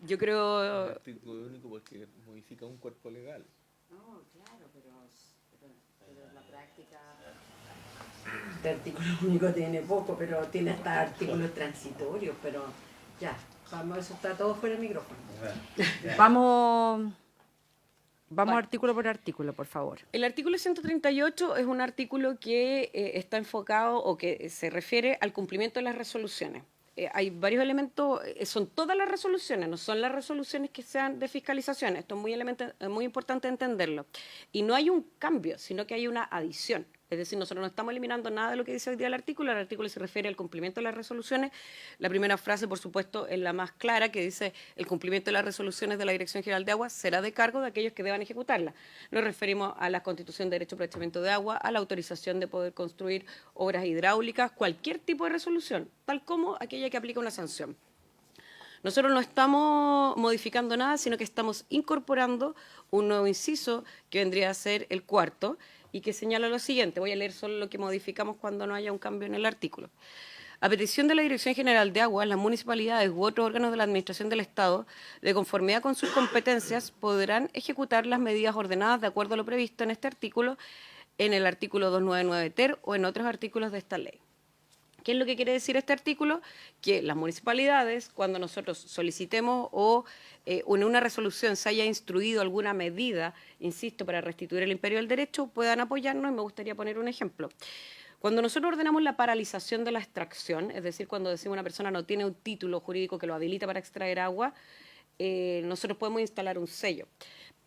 Yo creo... artículo único porque modifica un cuerpo legal. No, claro, pero en la práctica... Este artículo único tiene poco, pero tiene hasta artículos transitorios, pero ya, vamos, eso está todo fuera del micrófono. Vamos Vale. artículo por artículo, por favor. El artículo 138 es un artículo que está enfocado o que se refiere al cumplimiento de las resoluciones. Hay varios elementos, son todas las resoluciones, no son las resoluciones que sean de fiscalización. Esto es muy importante entenderlo. Y no hay un cambio, sino que hay una adición. Es decir, nosotros no estamos eliminando nada de lo que dice hoy día el artículo se refiere al cumplimiento de las resoluciones. La primera frase, por supuesto, es la más clara, que dice: el cumplimiento de las resoluciones de la Dirección General de Agua será de cargo de aquellos que deban ejecutarlas. Nos referimos a la Constitución de Derecho de Aprovechamiento de Agua, a la autorización de poder construir obras hidráulicas, cualquier tipo de resolución, tal como aquella que aplica una sanción. Nosotros no estamos modificando nada, sino que estamos incorporando un nuevo inciso que vendría a ser el cuarto, y que señala lo siguiente. Voy a leer solo lo que modificamos cuando no haya un cambio en el artículo. A petición de la Dirección General de Aguas, las municipalidades u otros órganos de la Administración del Estado, de conformidad con sus competencias, podrán ejecutar las medidas ordenadas de acuerdo a lo previsto en este artículo, en el artículo 299 ter o en otros artículos de esta ley. ¿Qué es lo que quiere decir este artículo? Que las municipalidades, cuando nosotros solicitemos o en una resolución se haya instruido alguna medida, insisto, para restituir el imperio del derecho, puedan apoyarnos, y me gustaría poner un ejemplo. Cuando nosotros ordenamos la paralización de la extracción, es decir, cuando decimos una persona no tiene un título jurídico que lo habilita para extraer agua, nosotros podemos instalar un sello.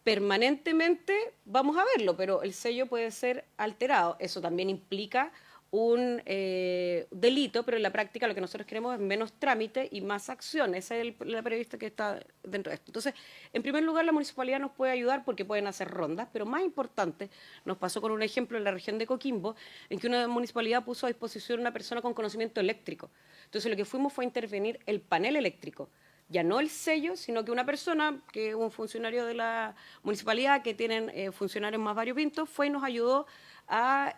Permanentemente vamos a verlo, pero el sello puede ser alterado. Eso también implica un delito, pero en la práctica lo que nosotros queremos es menos trámite y más acción. Esa es la prevista que está dentro de esto. Entonces, en primer lugar, la municipalidad nos puede ayudar porque pueden hacer rondas, pero más importante, nos pasó con un ejemplo en la región de Coquimbo, en que una municipalidad puso a disposición una persona con conocimiento eléctrico. Entonces, lo que fuimos fue intervenir el panel eléctrico. Ya no el sello, sino que una persona, que es un funcionario de la municipalidad, que tienen funcionarios más variopintos, fue y nos ayudó a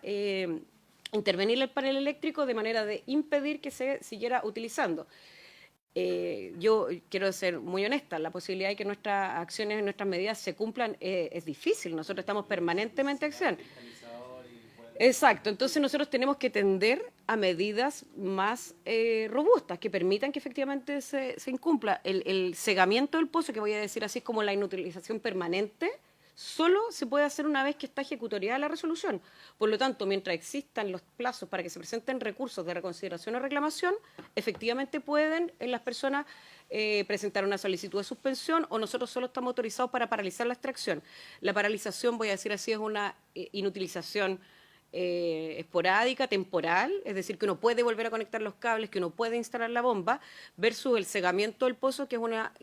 intervenir el panel eléctrico de manera de impedir que se siguiera utilizando. Yo quiero ser muy honesta, la posibilidad de que nuestras acciones y nuestras medidas se cumplan es difícil. Nosotros estamos permanentemente en acción. Exacto, entonces nosotros tenemos que tender a medidas más robustas que permitan que efectivamente se incumpla. El cegamiento del pozo, que voy a decir así, es como la inutilización permanente, solo se puede hacer una vez que está ejecutoriada la resolución. Por lo tanto, mientras existan los plazos para que se presenten recursos de reconsideración o reclamación, efectivamente pueden las personas presentar una solicitud de suspensión, o nosotros solo estamos autorizados para paralizar la extracción. La paralización, voy a decir así, es una inutilización esporádica, temporal, es decir, que uno puede volver a conectar los cables, que uno puede instalar la bomba, versus el cegamiento del pozo, que es una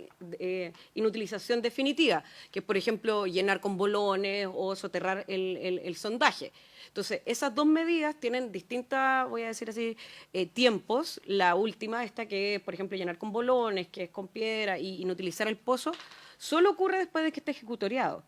inutilización definitiva, que es, por ejemplo, llenar con bolones o soterrar el sondaje. Entonces, esas dos medidas tienen distintas, voy a decir así, tiempos. La última, esta que es, por ejemplo, llenar con bolones, que es con piedra, y inutilizar el pozo, solo ocurre después de que esté ejecutoriado.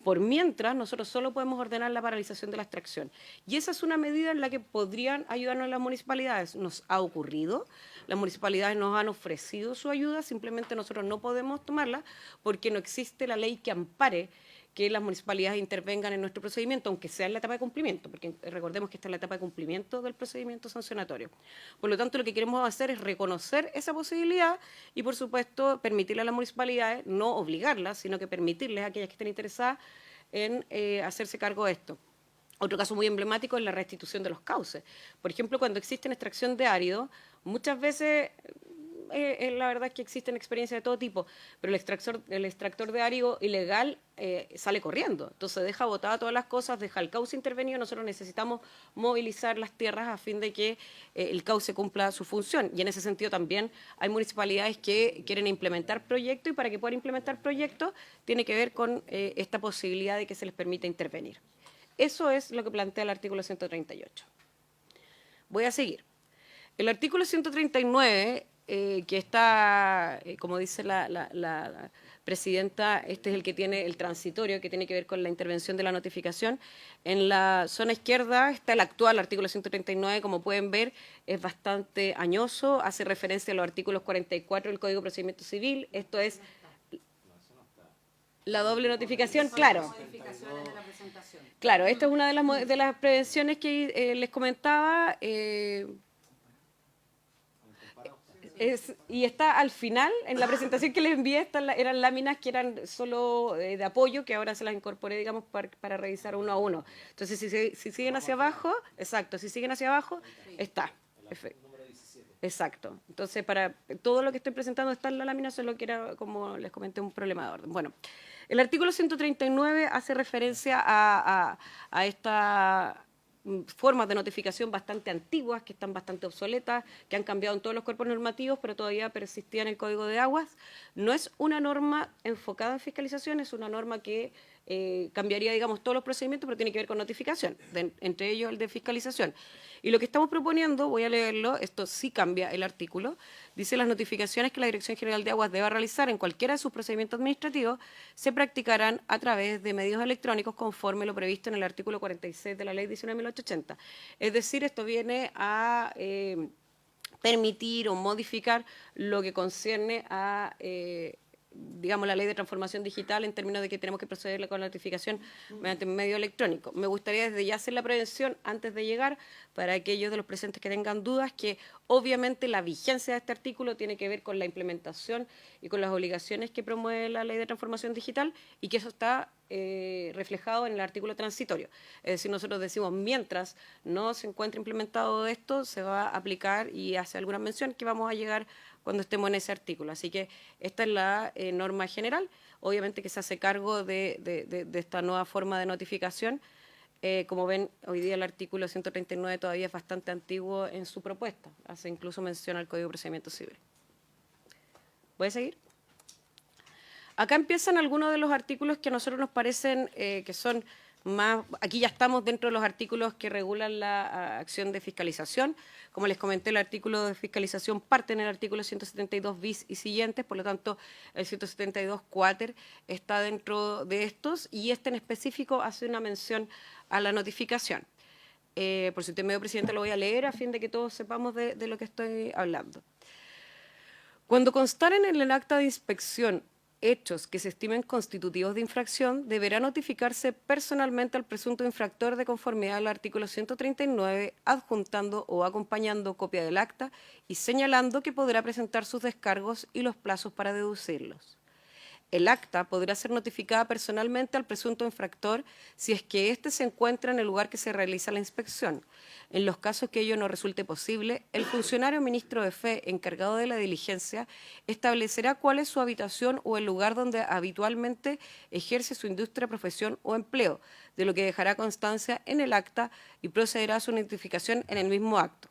Por mientras, nosotros solo podemos ordenar la paralización de la extracción. Y esa es una medida en la que podrían ayudarnos las municipalidades. Nos ha ocurrido, las municipalidades nos han ofrecido su ayuda, simplemente nosotros no podemos tomarla porque no existe la ley que ampare que las municipalidades intervengan en nuestro procedimiento, aunque sea en la etapa de cumplimiento, porque recordemos que esta es la etapa de cumplimiento del procedimiento sancionatorio. Por lo tanto, lo que queremos hacer es reconocer esa posibilidad y, por supuesto, permitirle a las municipalidades, no obligarlas, sino que permitirles a aquellas que estén interesadas en hacerse cargo de esto. Otro caso muy emblemático es la restitución de los cauces. Por ejemplo, cuando existe extracción de árido, muchas veces la verdad es que existen experiencias de todo tipo, pero el extractor de árido ilegal sale corriendo. Entonces deja botadas todas las cosas, deja el cauce intervenido. Nosotros necesitamos movilizar las tierras a fin de que el cauce cumpla su función. Y en ese sentido también hay municipalidades que quieren implementar proyectos, y para que puedan implementar proyectos tiene que ver con esta posibilidad de que se les permita intervenir. Eso es lo que plantea el artículo 138. Voy a seguir. El artículo 139, que está, como dice la presidenta, este es el que tiene el transitorio, que tiene que ver con la intervención de la notificación. En la zona izquierda está el actual artículo 139, como pueden ver, es bastante añoso, hace referencia a los artículos 44 del Código de Procedimiento Civil. Esto es la doble notificación, claro. Claro, esta es una de las prevenciones que les comentaba. Y está al final, en la presentación que les envié, eran láminas que eran solo de apoyo, que ahora se las incorporé, digamos, para revisar uno a uno. Entonces, si siguen hacia abajo, exacto, si siguen hacia abajo, está. Exacto. Entonces, para todo lo que estoy presentando está en la lámina, solo que era, como les comenté, un problema de orden. Bueno, el artículo 139 hace referencia a estas formas de notificación bastante antiguas, que están bastante obsoletas, que han cambiado en todos los cuerpos normativos, pero todavía persistía en el Código de Aguas. No es una norma enfocada en fiscalización, es una norma que cambiaría, digamos, todos los procedimientos, pero tiene que ver con notificación, entre ellos el de fiscalización. Y lo que estamos proponiendo, voy a leerlo, esto sí cambia el artículo, dice: las notificaciones que la Dirección General de Aguas deba realizar en cualquiera de sus procedimientos administrativos se practicarán a través de medios electrónicos conforme lo previsto en el artículo 46 de la Ley 19.880. Es decir, esto viene a permitir o modificar lo que concierne a digamos, la ley de transformación digital, en términos de que tenemos que proceder con la notificación mediante un medio electrónico. Me gustaría desde ya hacer la prevención antes de llegar, para aquellos de los presentes que tengan dudas, que obviamente la vigencia de este artículo tiene que ver con la implementación y con las obligaciones que promueve la ley de transformación digital, y que eso está reflejado en el artículo transitorio. Es decir, nosotros decimos, mientras no se encuentre implementado esto, se va a aplicar, y hace alguna mención que vamos a llegar cuando estemos en ese artículo. Así que esta es la norma general, obviamente, que se hace cargo de esta nueva forma de notificación. Como ven, hoy día el artículo 139 todavía es bastante antiguo en su propuesta, hace incluso mención al Código de Procedimiento Civil. ¿Voy a seguir? Acá empiezan algunos de los artículos que a nosotros nos parecen que son más. Aquí ya estamos dentro de los artículos que regulan la acción de fiscalización. Como les comenté, el artículo de fiscalización parte en el artículo 172 bis y siguientes, por lo tanto el 172 cuáter está dentro de estos, y este en específico hace una mención a la notificación. Por si usted me dio, presidente, lo voy a leer a fin de que todos sepamos de lo que estoy hablando. Cuando constaren en el acta de inspección hechos que se estimen constitutivos de infracción, deberá notificarse personalmente al presunto infractor de conformidad al artículo 139, adjuntando o acompañando copia del acta y señalando que podrá presentar sus descargos y los plazos para deducirlos. El acta podrá ser notificada personalmente al presunto infractor si es que éste se encuentra en el lugar que se realiza la inspección. En los casos que ello no resulte posible, el funcionario ministro de fe encargado de la diligencia establecerá cuál es su habitación o el lugar donde habitualmente ejerce su industria, profesión o empleo, de lo que dejará constancia en el acta, y procederá a su notificación en el mismo acto.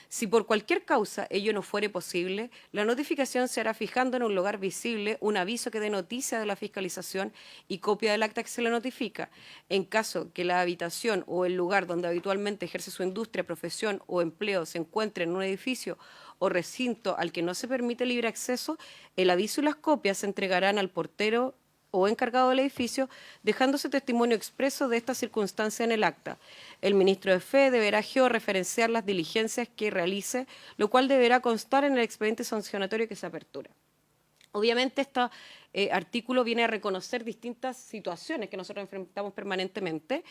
Si por cualquier causa ello no fuere posible, la notificación se hará fijando en un lugar visible un aviso que dé noticia de la fiscalización y copia del acta que se le notifica. En caso que la habitación o el lugar donde habitualmente ejerce su industria, profesión o empleo se encuentre en un edificio o recinto al que no se permite libre acceso, el aviso y las copias se entregarán al portero o encargado del edificio, dejándose testimonio expreso de esta circunstancia en el acta. El ministro de Fe deberá georreferenciar las diligencias que realice, lo cual deberá constar en el expediente sancionatorio que se apertura. Obviamente, este artículo viene a reconocer distintas situaciones que nosotros enfrentamos permanentemente.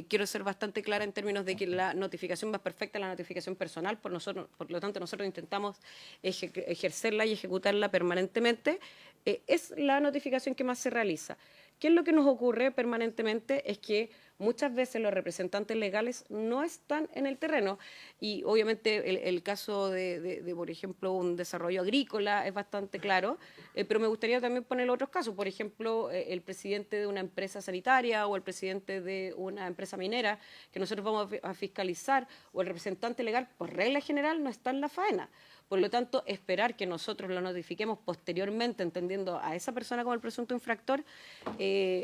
Quiero ser bastante clara en términos de que la notificación más perfecta es la notificación personal, por lo tanto nosotros intentamos ejercerla y ejecutarla permanentemente. Es la notificación que más se realiza. ¿Qué es lo que nos ocurre permanentemente? Es que muchas veces los representantes legales no están en el terreno y obviamente el caso por ejemplo, un desarrollo agrícola es bastante claro, pero me gustaría también poner otros casos, por ejemplo, el presidente de una empresa sanitaria o el presidente de una empresa minera que nosotros vamos a fiscalizar o el representante legal, por regla general, no está en la faena. Por lo tanto, esperar que nosotros lo notifiquemos posteriormente, entendiendo a esa persona como el presunto infractor,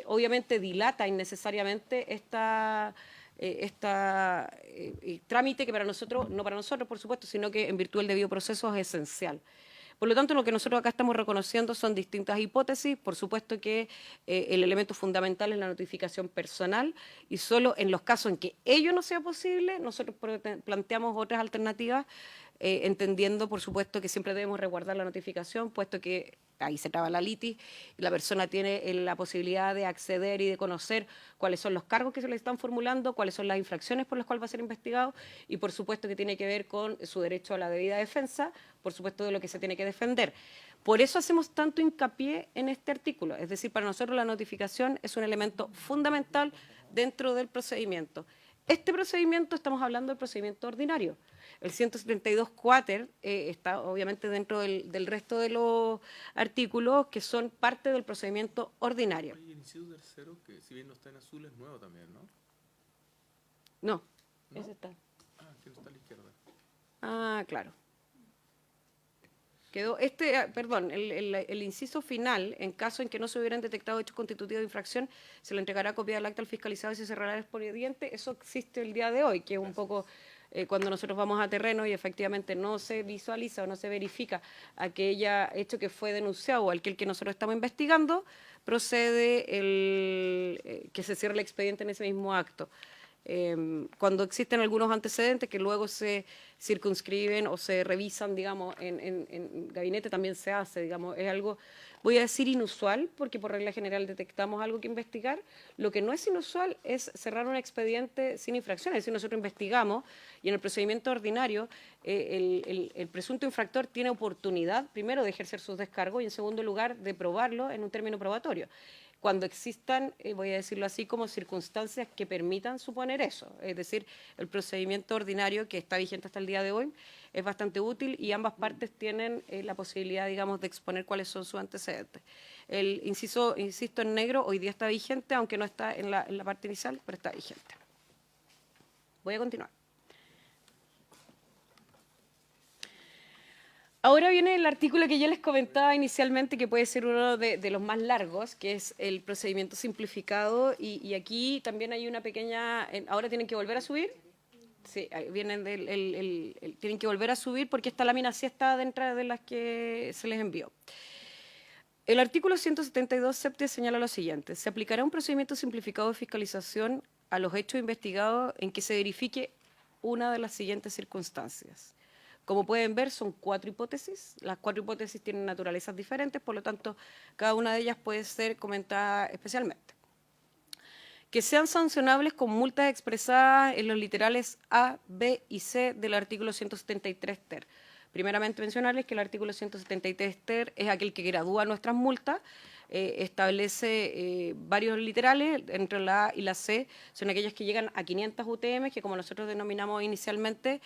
obviamente dilata innecesariamente trámite que para nosotros, no para nosotros, por supuesto, sino que en virtud del debido proceso es esencial. Por lo tanto, lo que nosotros acá estamos reconociendo son distintas hipótesis. Por supuesto que el elemento fundamental es la notificación personal y solo en los casos en que ello no sea posible, nosotros planteamos otras alternativas, entendiendo, por supuesto, que siempre debemos resguardar la notificación, puesto que ahí se traba la litis y la persona tiene la posibilidad de acceder y de conocer cuáles son los cargos que se le están formulando, cuáles son las infracciones por las cuales va a ser investigado y, por supuesto, que tiene que ver con su derecho a la debida defensa, por supuesto, de lo que se tiene que defender. Por eso hacemos tanto hincapié en este artículo, es decir, para nosotros la notificación es un elemento fundamental dentro del procedimiento. Este procedimiento, estamos hablando del procedimiento ordinario. El 172 quater está obviamente dentro del resto de los artículos que son parte del procedimiento ordinario. Oye, el inciso tercero, que si bien no está en azul, es nuevo también, ¿no? No, ¿No? ese está. Ah, que no está a la izquierda. Ah, claro. Quedó el inciso final, en caso en que no se hubieran detectado hechos constitutivos de infracción, se le entregará copia del acta al fiscalizado y se cerrará el expediente. Eso existe el día de hoy, que es un poco cuando nosotros vamos a terreno y efectivamente no se visualiza o no se verifica aquel hecho que fue denunciado o aquel que nosotros estamos investigando, procede que se cierre el expediente en ese mismo acto. Cuando existen algunos antecedentes que luego se circunscriben o se revisan, digamos, en gabinete también se hace, digamos, es algo, voy a decir inusual, porque por regla general detectamos algo que investigar. Lo que no es inusual es cerrar un expediente sin infracción, es decir, nosotros investigamos y en el procedimiento ordinario el presunto infractor tiene oportunidad, primero, de ejercer sus descargos y, en segundo lugar, de probarlo en un término probatorio. Cuando existan, voy a decirlo así, como circunstancias que permitan suponer eso. Es decir, el procedimiento ordinario que está vigente hasta el día de hoy es bastante útil y ambas partes tienen la posibilidad, digamos, de exponer cuáles son sus antecedentes. El inciso, insisto, en negro, hoy día está vigente, aunque no está en la parte inicial, pero está vigente. Voy a continuar. Ahora viene el artículo que yo les comentaba inicialmente, que puede ser uno de los más largos, que es el procedimiento simplificado, y aquí también hay una pequeña... Ahora tienen que volver a subir. Sí, vienen tienen que volver a subir porque esta lámina sí está dentro de las que se les envió. El artículo 172 septie señala lo siguiente: se aplicará un procedimiento simplificado de fiscalización a los hechos investigados en que se verifique una de las siguientes circunstancias. Como pueden ver, son 4 hipótesis. Las 4 hipótesis tienen naturalezas diferentes, por lo tanto, cada una de ellas puede ser comentada especialmente. Que sean sancionables con multas expresadas en los literales A, B y C del artículo 173 ter. Primeramente mencionarles que el artículo 173 ter es aquel que gradúa nuestras multas, establece varios literales, entre la A y la C son aquellas que llegan a 500 UTM, que como nosotros denominamos inicialmente,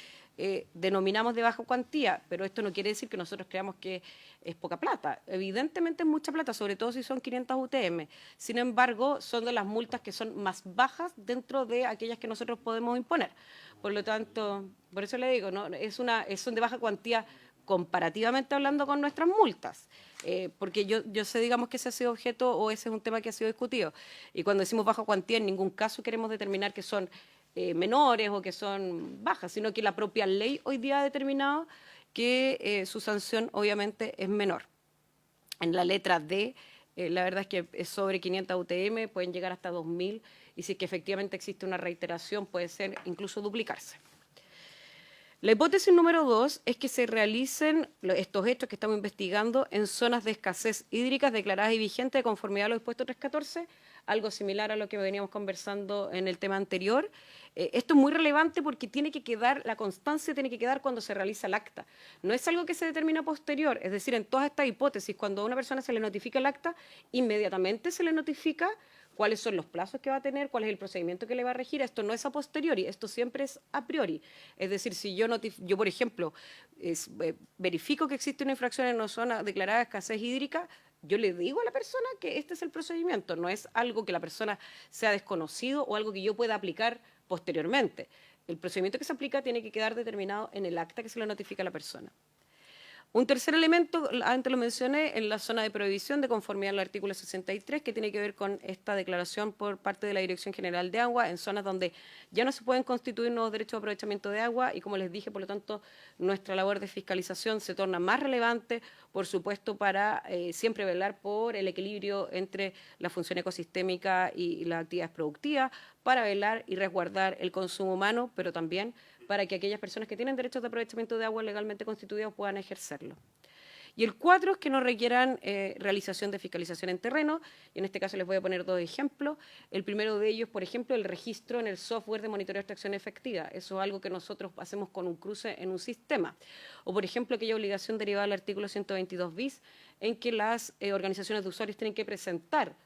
denominamos de baja cuantía, pero esto no quiere decir que nosotros creamos que es poca plata. Evidentemente es mucha plata, sobre todo si son 500 UTM. Sin embargo, son de las multas que son más bajas dentro de aquellas que nosotros podemos imponer. Por lo tanto, por eso le digo, ¿no? Son de baja cuantía comparativamente hablando con nuestras multas, porque yo sé, digamos, que ese ha sido objeto o ese es un tema que ha sido discutido. Y cuando decimos baja cuantía, en ningún caso queremos determinar que son menores o que son bajas, sino que la propia ley hoy día ha determinado que su sanción obviamente es menor. En la letra D, la verdad es que es sobre 500 UTM, pueden llegar hasta 2.000, y si es que efectivamente existe una reiteración, puede ser incluso duplicarse. La hipótesis número 2 es que se realicen estos hechos que estamos investigando en zonas de escasez hídrica declaradas y vigentes de conformidad a lo dispuesto 314 algo similar a lo que veníamos conversando en el tema anterior. Esto es muy relevante porque tiene que quedar, la constancia tiene que quedar cuando se realiza el acta. No es algo que se determina posterior, es decir, en todas estas hipótesis, cuando a una persona se le notifica el acta, inmediatamente se le notifica cuáles son los plazos que va a tener, cuál es el procedimiento que le va a regir. Esto no es a posteriori, esto siempre es a priori. Es decir, si yo, por ejemplo, verifico que existe una infracción en una zona declarada de escasez hídrica, yo le digo a la persona que este es el procedimiento, no es algo que la persona sea desconocido o algo que yo pueda aplicar posteriormente. El procedimiento que se aplica tiene que quedar determinado en el acta que se le notifica a la persona. Un tercer elemento, antes lo mencioné, en la zona de prohibición de conformidad al artículo 63, que tiene que ver con esta declaración por parte de la Dirección General de Agua en zonas donde ya no se pueden constituir nuevos derechos de aprovechamiento de agua y, como les dije, por lo tanto, nuestra labor de fiscalización se torna más relevante, por supuesto, para siempre velar por el equilibrio entre la función ecosistémica y las actividades productivas, para velar y resguardar el consumo humano, pero también para que aquellas personas que tienen derechos de aprovechamiento de agua legalmente constituidos puedan ejercerlo. Y el 4 es que no requieran realización de fiscalización en terreno, y en este caso les voy a poner 2 ejemplos. El primero de ellos, por ejemplo, el registro en el software de monitoreo de extracción efectiva. Eso es algo que nosotros hacemos con un cruce en un sistema. O, por ejemplo, aquella obligación derivada del artículo 122 bis, en que las organizaciones de usuarios tienen que presentar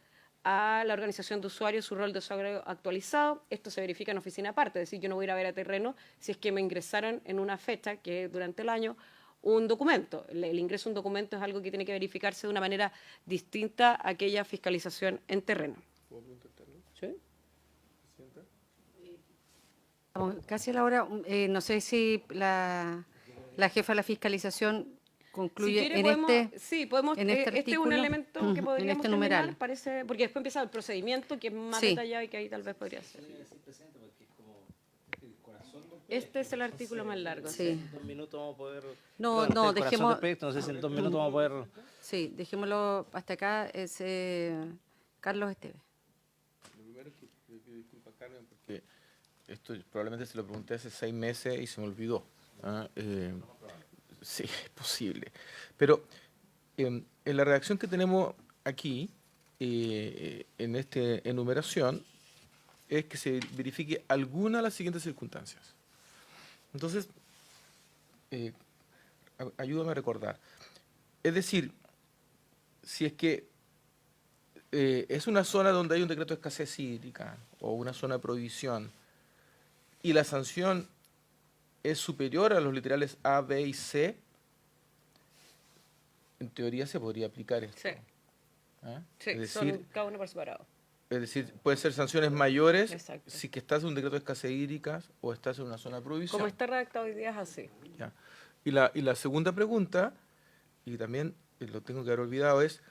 a la organización de usuarios su rol de usuario actualizado. Esto se verifica en oficina aparte, es decir, yo no voy a ir a ver a terreno si es que me ingresaron en una fecha, que es durante el año, un documento. El ingreso a un documento es algo que tiene que verificarse de una manera distinta a aquella fiscalización en terreno. ¿Puedo contestarlo? ¿Sí? Presidenta. Estamos casi a la hora. No sé si la jefa de la fiscalización concluye quiere, en podemos, sí, podemos, en este este es un artículo, elemento que en podríamos este terminar, numeral. parece, porque después empieza el procedimiento, que es más Sí. detallado y que ahí tal vez podría ser. Este es el artículo más largo. Sí. En 2 minutos vamos a poder... No, Bueno, no, el corazón dejemos- del proyecto, no sé si en 2 minutos vamos a poder... Sí, dejémoslo hasta acá. Es Carlos Esteves. Lo primero es que le pido disculpas, Carmen, porque esto probablemente se lo pregunté hace 6 meses y se me olvidó. Sí, es posible. Pero en la redacción que tenemos aquí, en esta enumeración, es que se verifique alguna de las siguientes circunstancias. Entonces, ayúdame a recordar. Es decir, si es que es una zona donde hay un decreto de escasez hídrica o una zona de prohibición y la sanción es superior a los literales A, B y C, en teoría se podría aplicar esto. Sí. ¿Ah? Sí, es son decir, cada uno por separado. pueden ser sanciones mayores Exacto. si que estás en un decreto de escasez hídrica o estás en una zona de prohibición. Como está redactado hoy día es así. Ya. Y la segunda pregunta, y también lo tengo que haber olvidado, es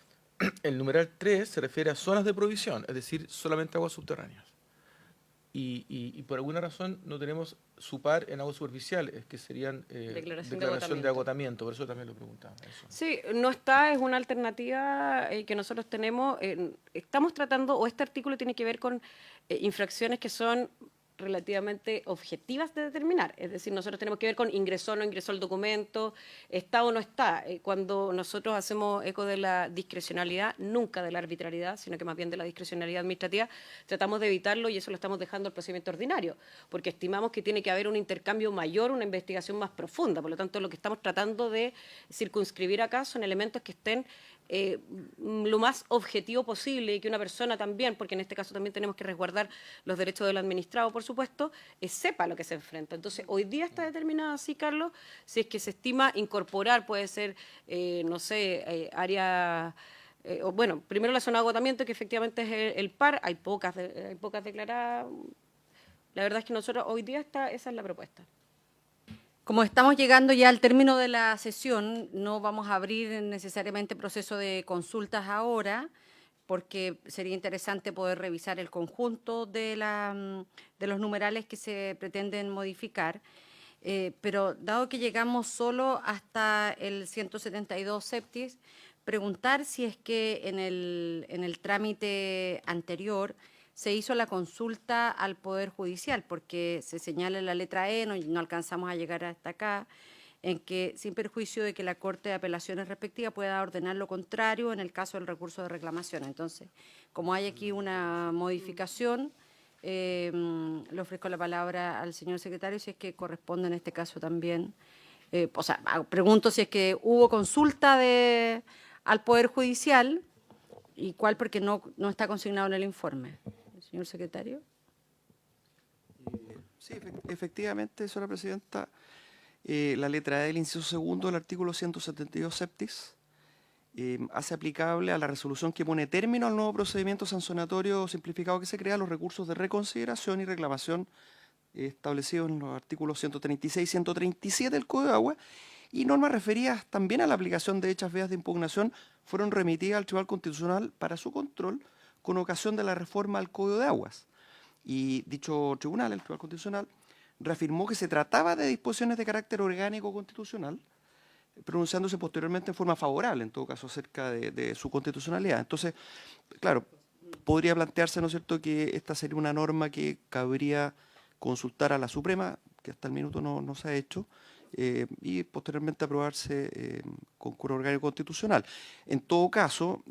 el numeral 3 se refiere a zonas de provisión, es decir, solamente aguas subterráneas. Y por alguna razón no tenemos SUPAR en aguas superficiales, que serían Declaración declaración de de agotamiento, por eso también lo preguntaba. Eso. Sí, no está, es una alternativa que nosotros tenemos. Estamos tratando, o este artículo tiene que ver con infracciones que son relativamente objetivas de determinar. Es decir, nosotros tenemos que ver con ingresó o no ingresó el documento, está o no está. Cuando nosotros hacemos eco de la discrecionalidad, nunca de la arbitrariedad, sino que más bien de la discrecionalidad administrativa, tratamos de evitarlo y eso lo estamos dejando al procedimiento ordinario, porque estimamos que tiene que haber un intercambio mayor, una investigación más profunda. Por lo tanto, lo que estamos tratando de circunscribir acá son elementos que estén lo más objetivo posible y que una persona también, porque en este caso también tenemos que resguardar los derechos del administrado, por supuesto, sepa a lo que se enfrenta. Entonces, hoy día está determinado así, Carlos, si es que se estima incorporar, puede ser, no sé, área... bueno, primero la zona de agotamiento, que efectivamente es el par, hay pocas declaradas. La verdad es que nosotros hoy día esa es la propuesta. Como estamos llegando ya al término de la sesión, no vamos a abrir necesariamente proceso de consultas ahora, porque sería interesante poder revisar el conjunto de los numerales que se pretenden modificar. Pero dado que llegamos solo hasta el 172 septies, preguntar si es que en el trámite anterior se hizo la consulta al Poder Judicial, porque se señala en la letra E, no alcanzamos a llegar hasta acá, en que, sin perjuicio de que la Corte de Apelaciones respectiva pueda ordenar lo contrario en el caso del recurso de reclamación. Entonces, como hay aquí una modificación, le ofrezco la palabra al señor secretario si es que corresponde en este caso también. O sea, pregunto si es que hubo consulta al Poder Judicial y cuál, porque no está consignado en el informe. Señor secretario. Sí, efectivamente, señora presidenta, la letra E del inciso segundo del artículo 172 septis hace aplicable a la resolución que pone término al nuevo procedimiento sancionatorio simplificado que se crea los recursos de reconsideración y reclamación establecidos en los artículos 136 y 137 del Código de Agua, y normas referidas también a la aplicación de dichas vías de impugnación fueron remitidas al Tribunal Constitucional para su control con ocasión de la reforma al Código de Aguas. Y dicho tribunal, el Tribunal Constitucional, reafirmó que se trataba de disposiciones de carácter orgánico constitucional, pronunciándose posteriormente en forma favorable, en todo caso, acerca de su constitucionalidad. Entonces, claro, podría plantearse, ¿no es cierto?, que esta sería una norma que cabría consultar a la Suprema, que hasta el minuto no se ha hecho, y posteriormente aprobarse con coro orgánico constitucional. En todo caso,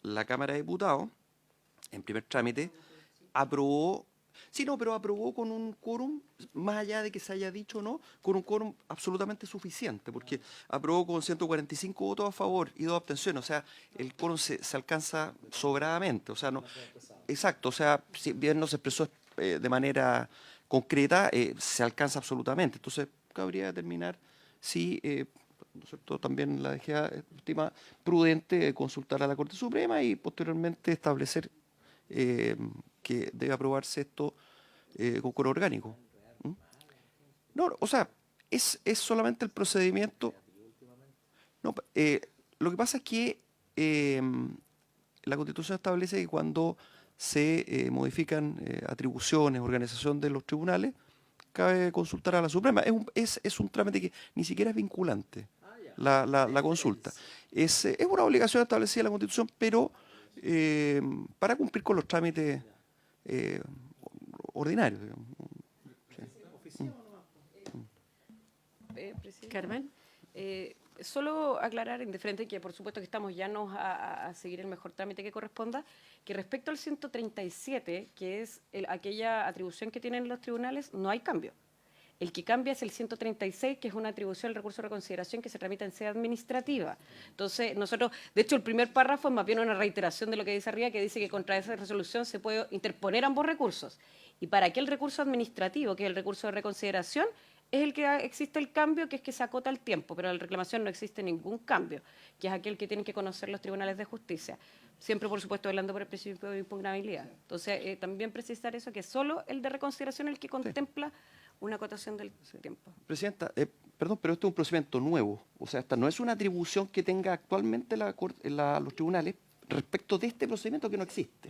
la Cámara de Diputados, en primer trámite, aprobó. Sí, no, pero aprobó con un quórum, más allá de que se haya dicho o no, con un quórum absolutamente suficiente, porque aprobó con 145 votos a favor y 2 abstenciones, o sea, el quórum se alcanza sobradamente, o sea, no, exacto, o sea, si bien no se expresó de manera concreta, se alcanza absolutamente, entonces cabría determinar si, ¿no es cierto?, también la DGA estima prudente consultar a la Corte Suprema y posteriormente establecer que debe aprobarse esto con coro orgánico. ¿Mm? No, o sea, es solamente el procedimiento. No, lo que pasa es que la Constitución establece que cuando se modifican atribuciones, organización de los tribunales, cabe consultar a la Suprema. Es un trámite que ni siquiera es vinculante, la consulta. Es una obligación establecida en la Constitución, pero para cumplir con los trámites ordinarios, digamos. Presidente. Carmen. Solo aclarar, indiferente que por supuesto que estamos llanos a seguir el mejor trámite que corresponda, que respecto al 137, que es aquella atribución que tienen los tribunales, no hay cambio. El que cambia es el 136, que es una atribución del recurso de reconsideración que se tramita en sede administrativa. Entonces, nosotros, de hecho, el primer párrafo es más bien una reiteración de lo que dice arriba, que dice que contra esa resolución se puede interponer ambos recursos. Y para aquel recurso administrativo, que es el recurso de reconsideración, es el que existe el cambio, que es que se acota el tiempo, pero en la reclamación no existe ningún cambio, que es aquel que tienen que conocer los tribunales de justicia. Siempre, por supuesto, velando por el principio de impugnabilidad. Entonces, también precisar eso, que es solo el de reconsideración el que contempla una acotación del tiempo. Presidenta, perdón, pero esto es un procedimiento nuevo. O sea, esta no es una atribución que tenga actualmente los tribunales respecto de este procedimiento que no existe.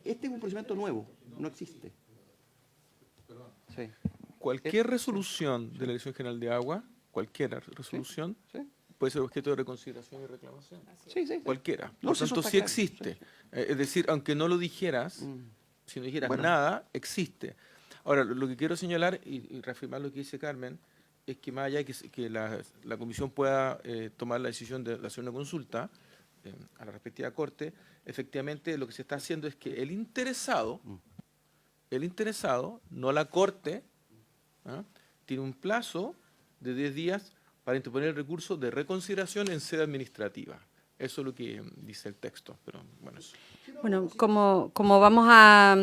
Este es un procedimiento nuevo, no existe. Sí. Cualquier resolución de la Dirección General de Agua, cualquier resolución, Sí. puede ser objeto de reconsideración y reclamación. Sí. Cualquiera. No, Por si eso tanto, está sí claro. existe. Sí. Es decir, aunque no lo dijeras, si no dijeras Bueno. nada, existe. Ahora, lo que quiero señalar y reafirmar lo que dice Carmen, es que más allá de que la comisión pueda tomar la decisión de hacer una consulta a la respectiva corte, efectivamente lo que se está haciendo es que el interesado, no la corte, ¿ah?, tiene un plazo de 10 días para interponer el recurso de reconsideración en sede administrativa. Eso es lo que dice el texto, pero bueno, eso. Bueno, como vamos a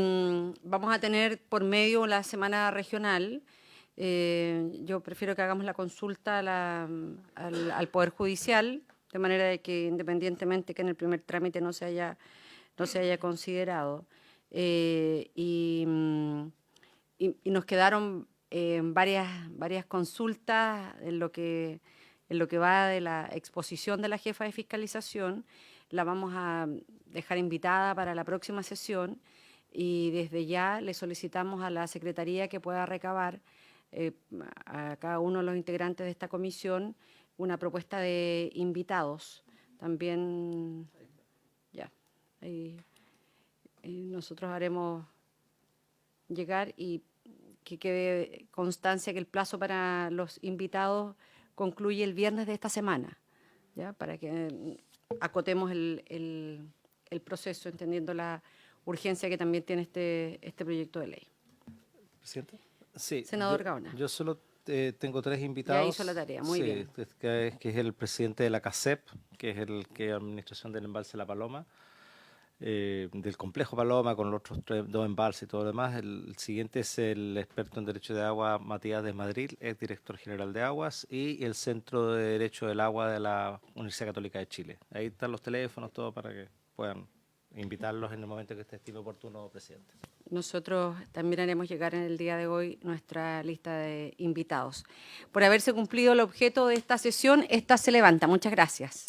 tener por medio la semana regional, yo prefiero que hagamos la consulta al Poder Judicial, de manera de que independientemente que en el primer trámite no se haya considerado. Y nos quedaron varias consultas en lo que va de la exposición de la jefa de fiscalización. La vamos a dejar invitada para la próxima sesión y desde ya le solicitamos a la Secretaría que pueda recabar a cada uno de los integrantes de esta comisión una propuesta de invitados. También, ya, nosotros haremos llegar y que quede constancia que el plazo para los invitados concluye el viernes de esta semana, ¿ya? Para que acotemos el proceso, entendiendo la urgencia que también tiene este proyecto de ley. ¿Presidente? Sí. Senador Gaona. Yo solo tengo 3 invitados. Ya hizo la tarea, muy Sí, bien. que es el presidente de la CACEP, que es el que administración del embalse La Paloma, del complejo Paloma, con los otros 2 embalses y todo lo demás. El siguiente es el experto en Derecho de Agua, Matías de Madrid, es director general de Aguas, y el Centro de Derecho del Agua de la Universidad Católica de Chile. Ahí están los teléfonos, todo para que puedan invitarlos en el momento que esté estime oportuno, presidente. Nosotros también haremos llegar en el día de hoy nuestra lista de invitados. Por haberse cumplido el objeto de esta sesión, esta se levanta. Muchas gracias.